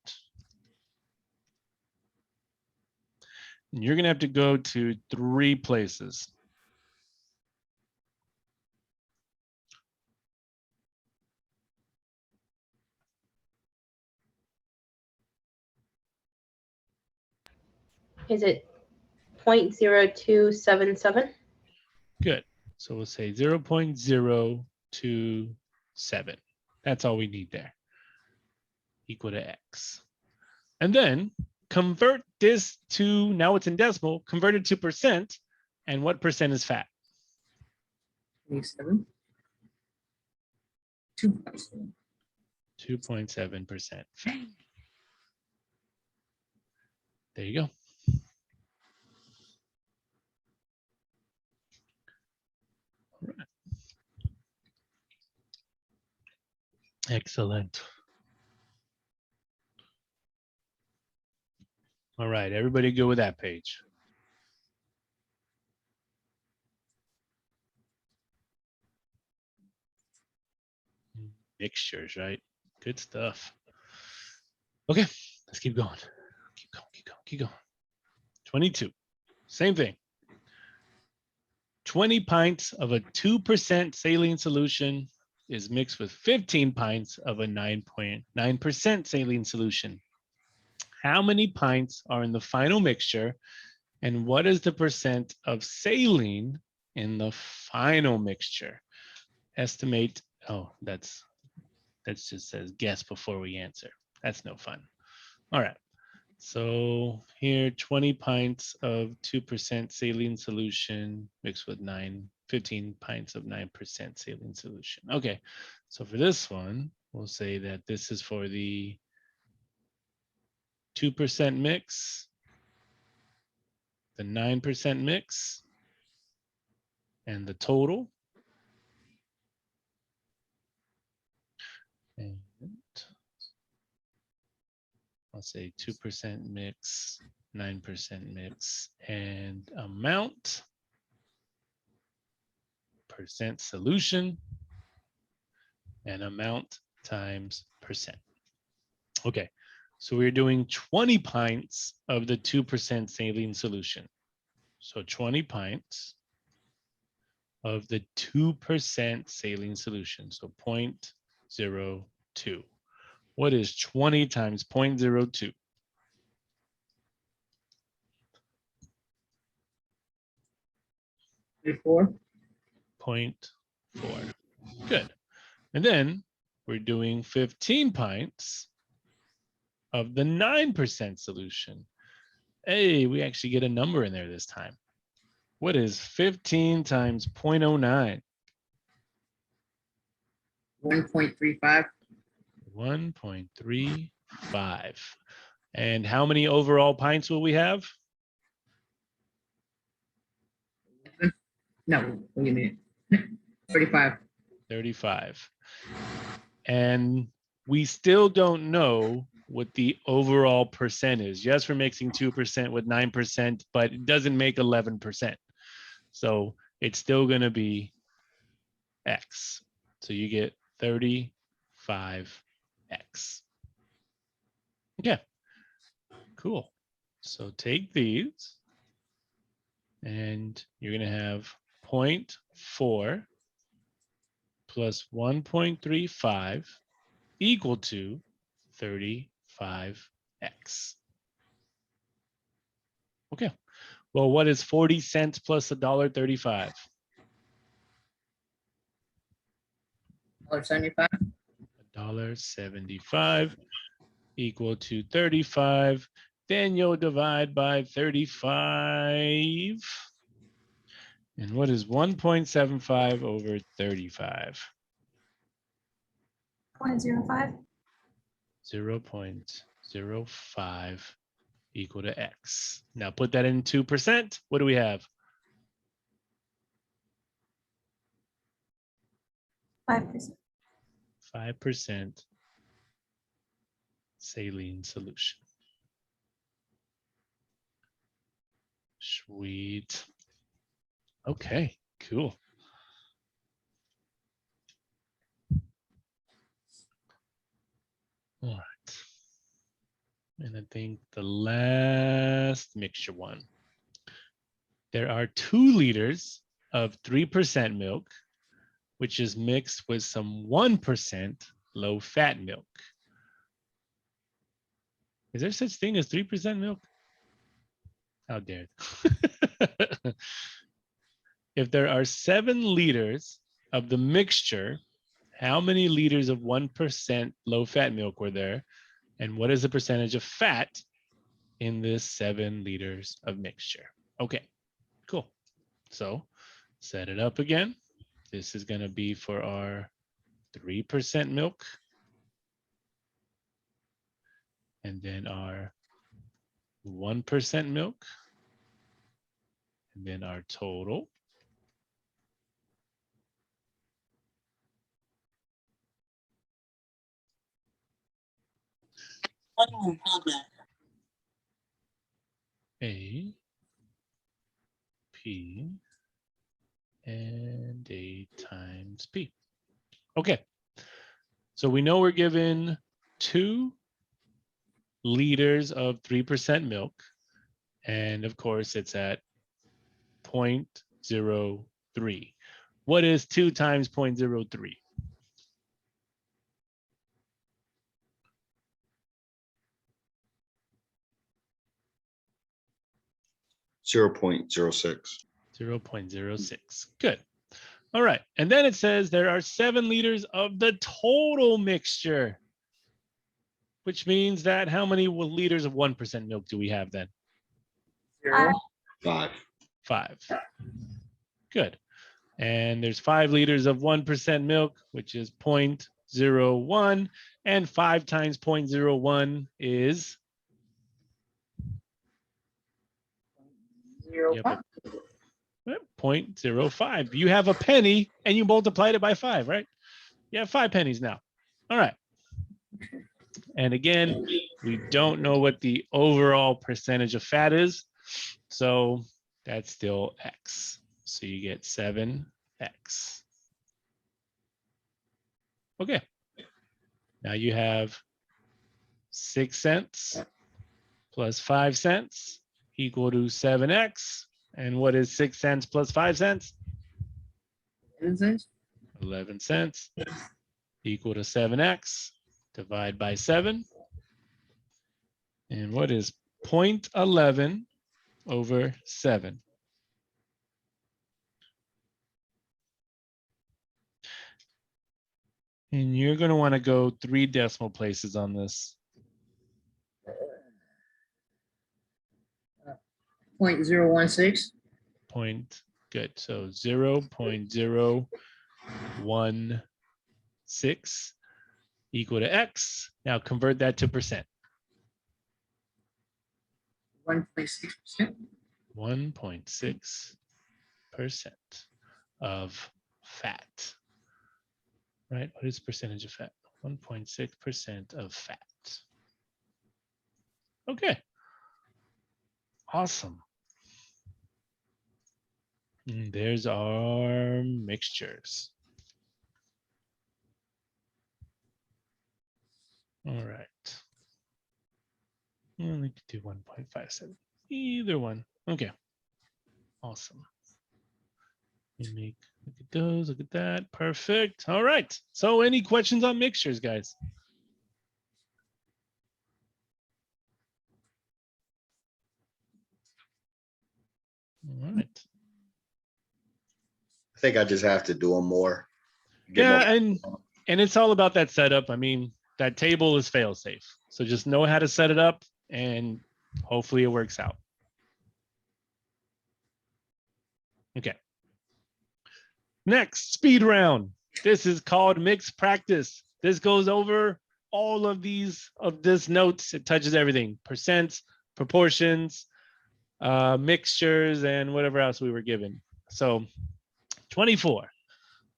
And you're going to have to go to 3 places. Is it 0.0277? Good. So we'll say 0.027. That's all we need there. Equal to X. And then convert this to, now it's in decimal, convert it to percent. And what percent is fat? 27. 2.7. 2.7% fat. There you go. All right. Excellent. All right, everybody go with that page. Mixtures, right? Good stuff. Okay, let's keep going. Keep going, keep going, keep going. 22, same thing. 20 pints of a 2% saline solution is mixed with 15 pints of a 9.9% saline solution. How many pints are in the final mixture And what is the percent of saline in the final mixture? Estimate. Oh, that just says guess before we answer. That's no fun. All right. So here, 20 pints of 2% saline solution mixed with 15 pints of 9% saline solution. Okay, so for this one, we'll say that this is for the 2% mix, the 9% mix, and the total. And I'll say 2% mix, 9% mix, and amount, percent solution, and amount times percent. Okay, so we're doing 20 pints of the 2% saline solution. So 20 pints of the 2% saline solution, so 0.02. What is 20 times 0.02? 4. 0.4. Good. And then we're doing 15 pints of the 9% solution. Hey, we actually get a number in there this time. What is 15 times 0.09? 1.35. 1.35. And how many overall pints will we have? No, wait a minute. 35. 35. And we still don't know what the overall percent is. Yes, we're mixing 2% with 9%, but it doesn't make 11%. So it's still going to be X. So you get 35X. Okay, cool. So take these and you're going to have 0.4 plus 1.35 equal to 35X. Okay. Well, what is 40 cents plus $1.35? $1.75. $1.75 equal to 35. Then you'll divide by 35. And what is 1.75 over 35? 0.05. 0.05 equal to X. Now put that in 2%. What do we have? 5%. 5% saline solution. Sweet. Okay, cool. All right. And I think the last mixture one. There are 2 liters of 3% milk, which is mixed with some 1% low-fat milk. Is there such thing as 3% milk? How dare. If there are 7 liters of the mixture, how many liters of 1% low-fat milk were there? And what is the percentage of fat in this 7 liters of mixture? Okay, cool. So set it up again. This is going to be for our 3% milk. And then our 1% milk. And then our total. A, P, and A times P. Okay, so we know we're given 2 liters of 3% milk. And of course, it's at 0.03. What is 2 times 0.03? 0.06. 0.06. Good. All right. And then it says there are 7 liters of the total mixture, which means that how many liters of 1% milk do we have then? 0. 5. 5. Good. And there's 5 liters of 1% milk, which is 0.01. And 5 times 0.01 is 0. Yep. 0.05. You have a penny and you multiplied it by 5, right? You have 5 pennies now. All right. And again, we don't know what the overall percentage of fat is. So that's still X. So you get 7X. Okay. Now you have 6 cents plus 5 cents equal to 7X. And what is 6 cents plus 5 cents? 11 cents equal to 7X. Divide by 7. And what is 0.11 over 7? And you're going to want to go 3 decimal places on this. 0.016. Good. So 0.016 equal to X. Now convert that to percent. 1.6%. 1.6% of fat. Right? What is percentage of fat? 1.6% of fat. Okay. Awesome. And there's our mixtures. All right. Well, we could do 1.57. Either one. Okay. Awesome. Look at those, look at that. Perfect. All right. So any questions on mixtures, guys? All right. I think I just have to do them more. Yeah, and it's all about that setup. I mean, that table is fail safe. So just know how to set it up and hopefully it works out. Okay. Next, speed round. This is called mixed practice. This goes over all of this notes. It touches everything: percents, proportions, mixtures, and whatever else we were given. So 24.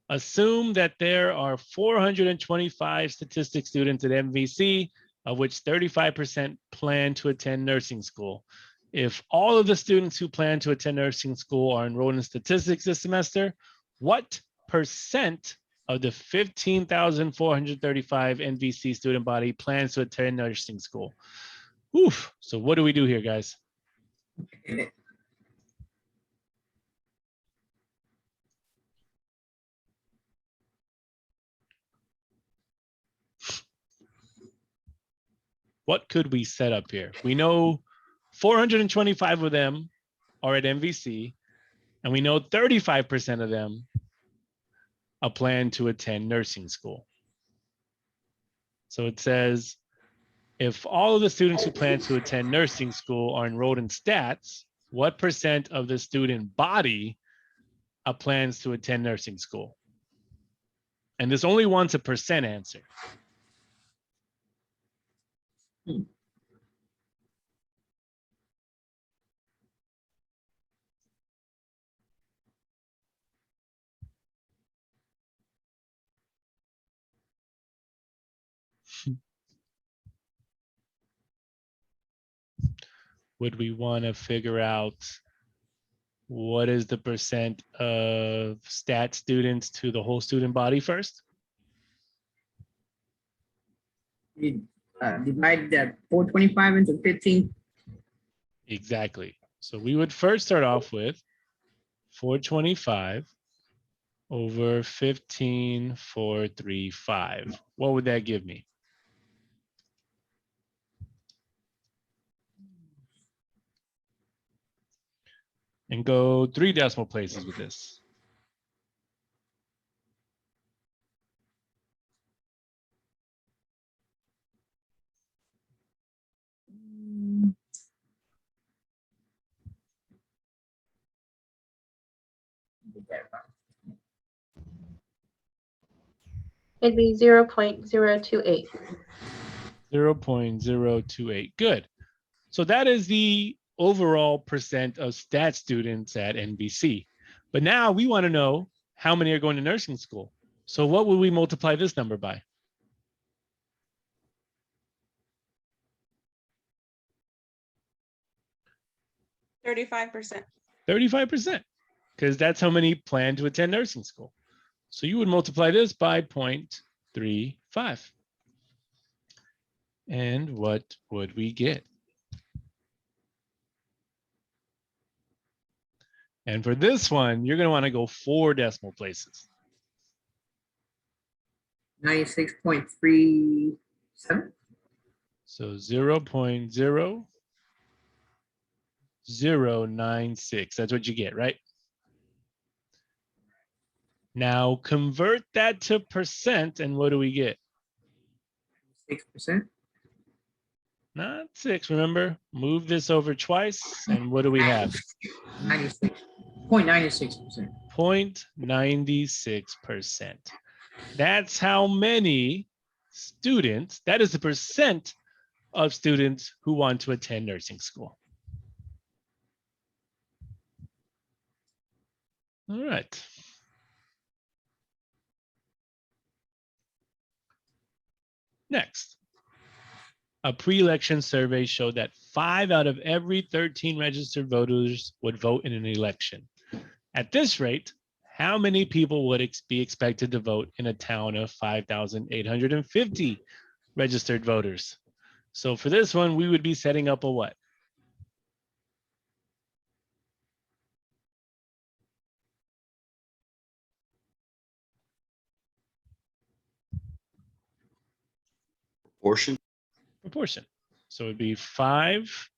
Assume that there are 425 statistics students at MVC, of which 35% plan to attend nursing school. If all of the students who plan to attend nursing school are enrolled in statistics this semester, what percent of the 15,435 NVC student body plans to attend nursing school? Oof. So what do we do here, guys? What could we set up here? We know 425 of them are at MVC, and we know 35% of them are planned to attend nursing school. So it says, if all of the students who plan to attend nursing school are enrolled in stats, what percent of the student body plans to attend nursing school? And this only wants a percent answer. Would we want to figure out what is the percent of stat students to the whole student body first? You divide that 425 into 15. Exactly. So we would first start off with 425 over 15,435. What would that give me? and go 3 decimal places with this. It'd be 0.028. 0.028. Good. So that is the overall percent of stat students at NBC. But now we want to know how many are going to nursing school. So what would we multiply this number by? 35%. 35%, because that's how many plan to attend nursing school. So you would multiply this by 0.35. And what would we get? And for this one, you're going to want to go 4 decimal places. 96.37. So 0.0096. That's what you get, right? Now convert that to percent, and what do we get? 6%. Not 6, remember? Move this over twice, and what do we have? 96.96%. 0.96%. That's how many students, that is the percent of students who want to attend nursing school. All right. Next, a pre-election survey showed that 5 out of every 13 registered voters would vote in an election. At this rate, how many people would be expected to vote in a town of 5,850 registered voters? So for this one, we would be setting up a what? Portion. Proportion. So it'd be 5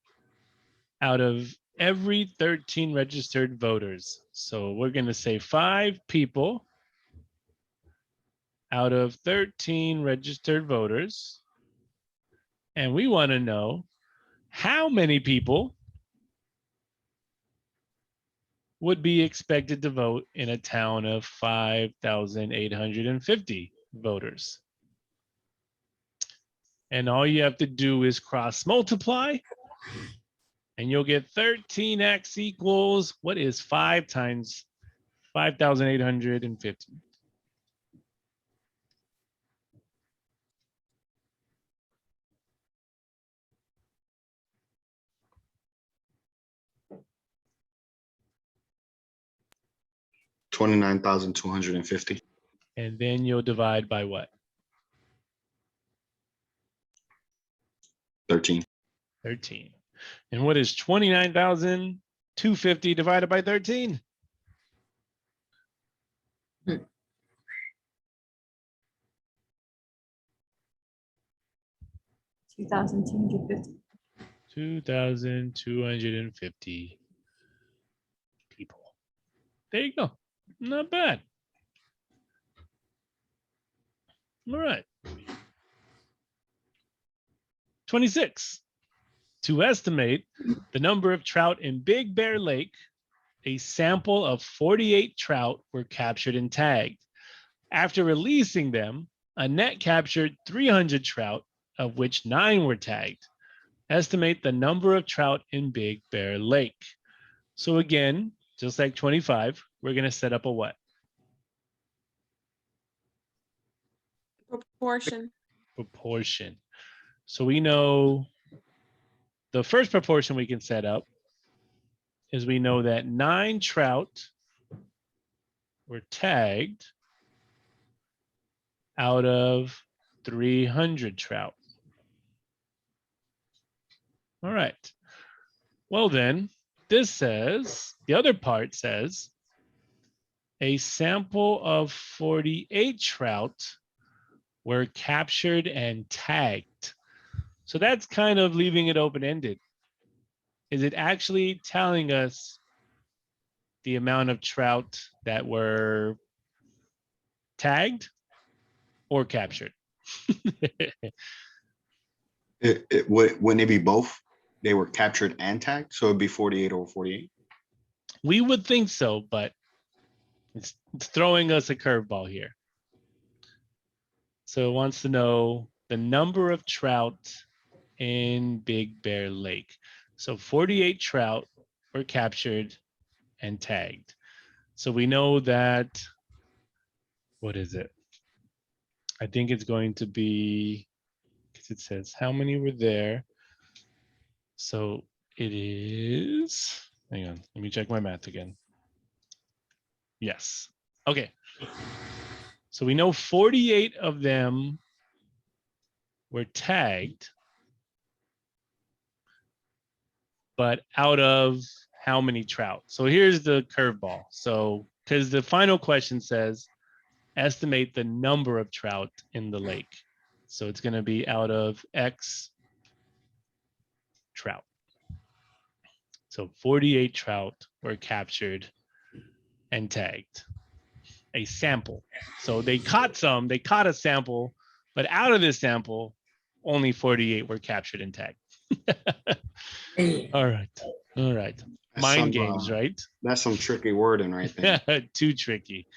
out of every 13 registered voters. So we're going to say 5 people out of 13 registered voters. And we want to know how many people would be expected to vote in a town of 5,850 voters. And all you have to do is cross multiply, and you'll get 13x equals, what is 5 times 5,850? $29,250. And then you'll divide by what? 13. 13. And what is 29,250 divided by 13? Hmm. 2,250. 2,250 people. There you go. Not bad. All right. 26. To estimate the number of trout in Big Bear Lake, a sample of 48 trout were captured and tagged. After releasing them, a net captured 300 trout, of which 9 were tagged. Estimate the number of trout in Big Bear Lake. So again, just like 25, we're going to set up a what? Proportion. Proportion. So we know the first proportion we can set up is we know that 9 trout were tagged out of 300 trout. All right. Well then, this says, the other part says, a sample of 48 trout were captured and tagged. So that's kind of leaving it open-ended. Is it actually telling us the amount of trout that were tagged or captured. Wouldn't it be both? They were captured and tagged, so it'd be 48 over 48. We would think so, but it's throwing us a curveball here. So it wants to know the number of trout in Big Bear Lake. So 48 trout were captured and tagged. So we know that, what is it? I think it's going to be, because it says how many were there. So it is, hang on, let me check my math again. Yes. Okay. So we know 48 of them were tagged, but out of how many trout? So here's the curveball. So, because the final question says, estimate the number of trout in the lake. So it's going to be out of X trout. So 48 trout were captured and tagged. A sample. So they caught a sample, but out of this sample, only 48 were captured and tagged. All right. That's Mind some, games, right? That's some tricky wording right there. Too tricky.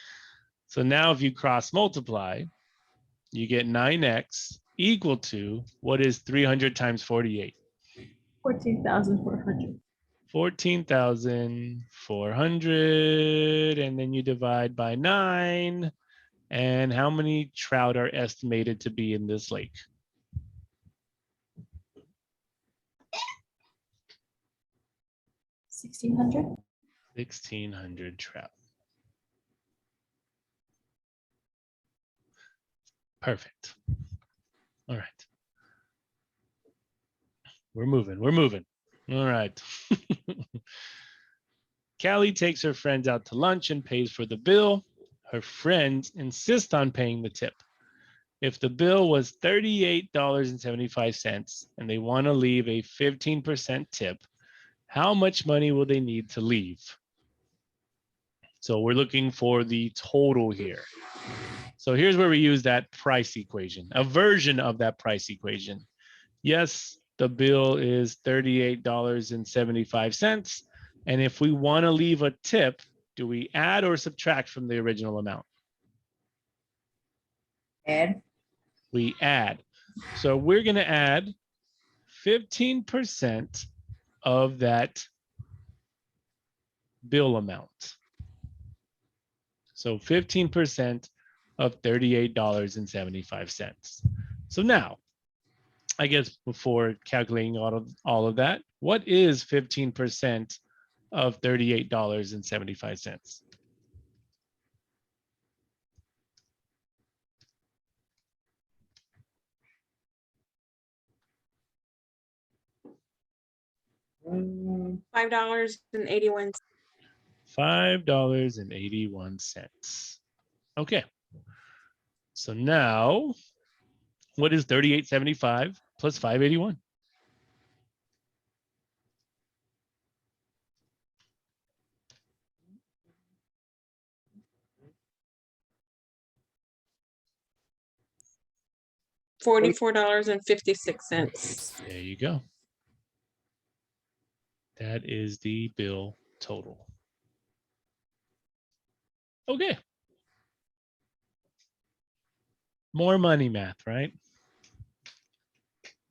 So now if you cross multiply, you get 9x equal to, what is 300 times 48? 14,400. 14,400, and then you divide by 9. And how many trout are estimated to be in this lake? 1,600. 1,600 trout. Perfect. All right. We're moving. All right. Callie takes her friends out to lunch and pays for the bill. Her friends insist on paying the tip. If the bill was $38.75 and they want to leave a 15% tip, how much money will they need to leave? So we're looking for the total here. So here's where we use that price equation, a version of that price equation. Yes, the bill is $38.75. And if we want to leave a tip, do we add or subtract from the original amount? Add. We add. So we're going to add 15% of that bill amount. So 15% of $38.75. So now, I guess before calculating all of that, what is 15% of $38.75? $5.81. $5.81. Okay. So now, what is 38.75 plus 581? $44.56. There you go. That is the bill total. Okay. More money math, right?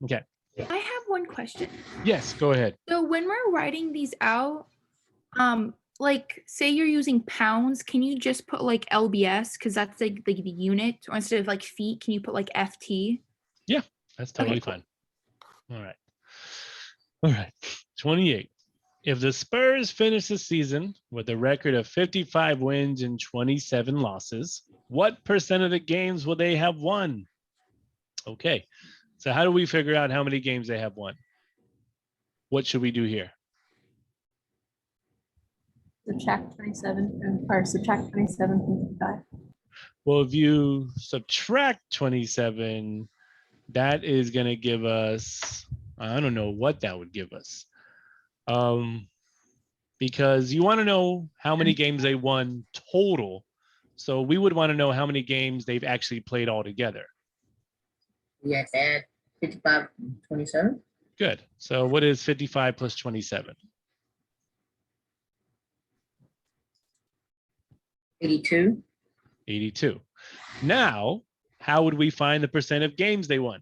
Okay. I have one question. Yes, go ahead. So when we're writing these out, like say you're using pounds, can you just put like LBS because that's like the unit, or instead of like feet, can you put like FT? Yeah, that's totally cool. fine. All right. All right. 28. If the Spurs finish the season with a record of 55 wins and 27 losses, what percent of the games will they have won? Okay. So how do we figure out how many games they have won? What should we do here? Subtract 27 or subtract 27 from 55. Well, if you subtract 27, that is going to give us, I don't know what that would give us. because you want to know how many games they won total. So we would want to know how many games they've actually played all together. We have to add 55 and 27. Good. So what is 55 plus 27? 82. 82. Now, how would we find the percent of games they won?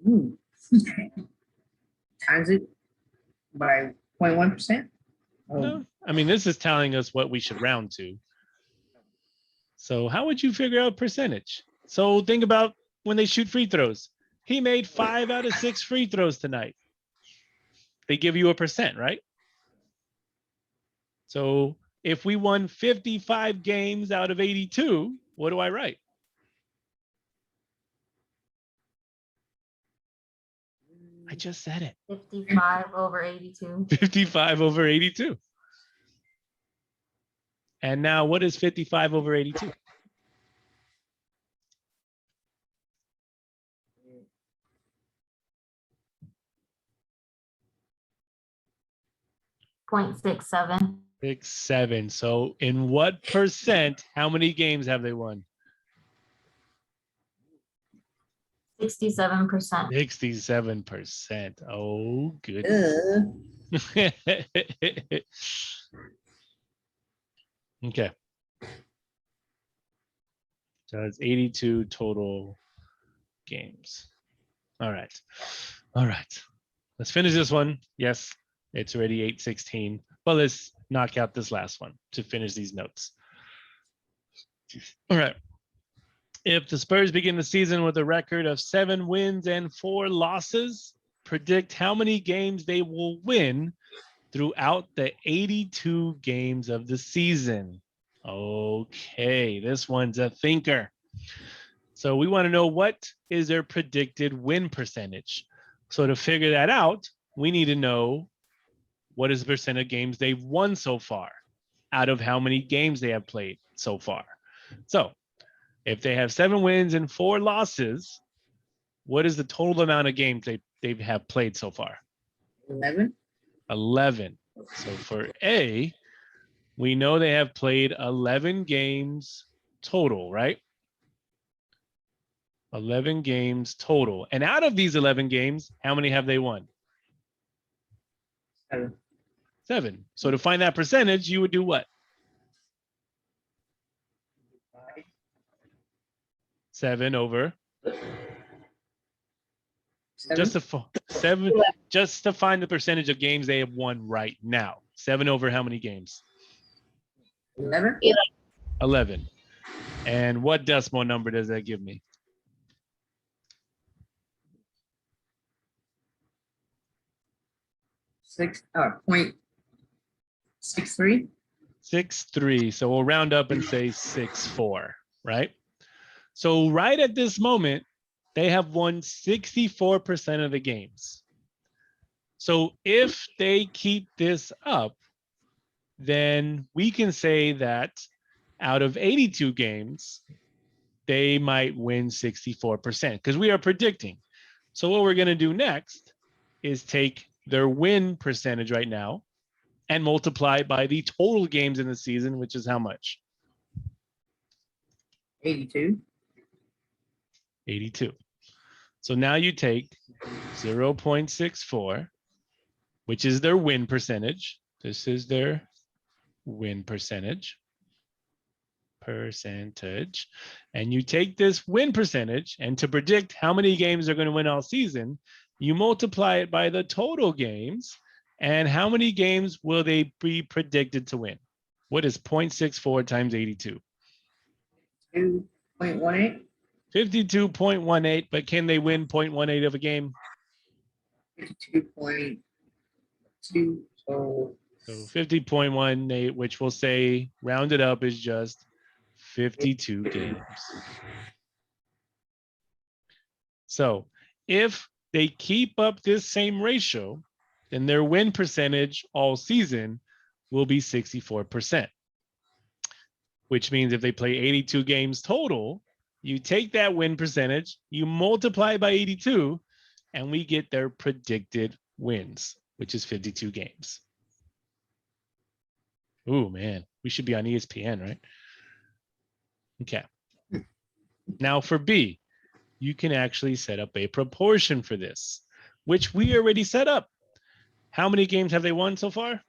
Ooh. Times it by 0.1%. Oh, No, I mean, this is telling us what we should round to. So how would you figure out percentage? So think about when they shoot free throws. He made 5 out of 6 free throws tonight. They give you a percent, right? So if we won 55 games out of 82, what do I write? I just said it. 55 over 82. 55 over 82. And now what is 55 over 82? .67. 67. So in what percent, how many games have they won? 67%. 67%. Oh, goodness. Okay. So it's 82 total games. All right. All right. Let's finish this one. Yes, it's already 8:16, but let's knock out this last one to finish these notes. All right. If the Spurs begin the season with a record of 7 wins and 4 losses, predict how many games they will win throughout the 82 games of the season. Okay, this one's a thinker. So we want to know what is their predicted win percentage. So to figure that out, we need to know what is the percent of games they've won so far out of how many games they have played so far. So if they have 7 wins and 4 losses, what is the total amount of games they have played so far? 11. 11. So for A, we know they have played 11 games total, right? 11 games total. And out of these 11 games, how many have they won? 7. 7. So to find that percentage, you would do what? 7 over 7. just to find the percentage of games they have won right now. 7 over how many games? 11. 11. And what decimal number does that give me? 0.63. 6.3. So we'll round up and say 6.4, right? So right at this moment, they have won 64% of the games. So if they keep this up, then we can say that out of 82 games, they might win 64% because we are predicting. So what we're going to do next is take their win percentage right now and multiply by the total games in the season, which is how much? 82. 82. So now you take 0.64, which is their win percentage. This is their win percentage. And you take this win percentage, and to predict how many games they're going to win all season, you multiply it by the total games, and how many games will they be predicted to win? What is 0.64 times 82? 2.18. 52.18, but can they win 0.18 of a game? 52.2. So So 50.18, which we'll say rounded up is just 52 games. So if they keep up this same ratio, then their win percentage all season will be 64%. which means if they play 82 games total, you take that win percentage, you multiply it by 82, and we get their predicted wins, which is 52 games. Oh man, we should be on ESPN, right? Okay. Now for B, you can actually set up a proportion for this, which we already set up. How many games have they won so far?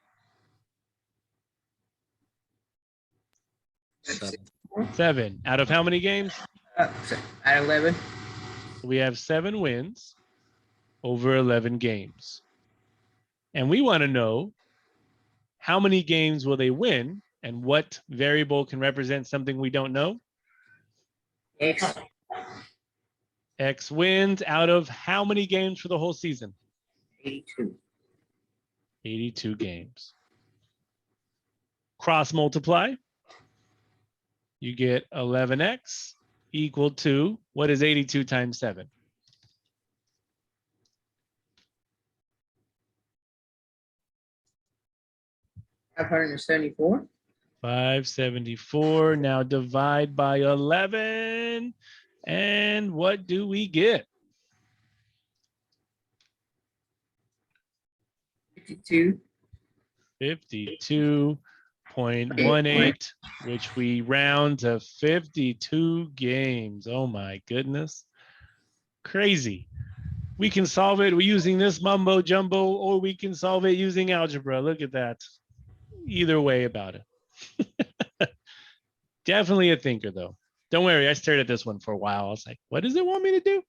7. Out of how many games? At 11. We have 7 wins over 11 games. And we want to know how many games will they win and what variable can represent something we don't know? X. X wins out of how many games for the whole season? 82. 82 games. Cross multiply. You get 11x equal to, what is 82 times 7? 574. 574. Now divide by 11. And what do we get? 52. 52.18, which we round to 52 games. Oh my goodness. Crazy. We can solve it using this mumbo jumbo, or we can solve it using algebra. Look at that. Either way about it. Definitely a thinker though. Don't worry, I stared at this one for a while. I was like, what does it want me to do?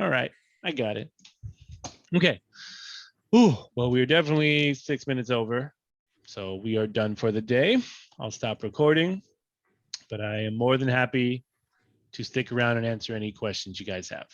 All right, I got it. Okay. Ooh, well, we're definitely 6 minutes over. So we are done for the day. I'll stop recording, but I am more than happy to stick around and answer any questions you guys have.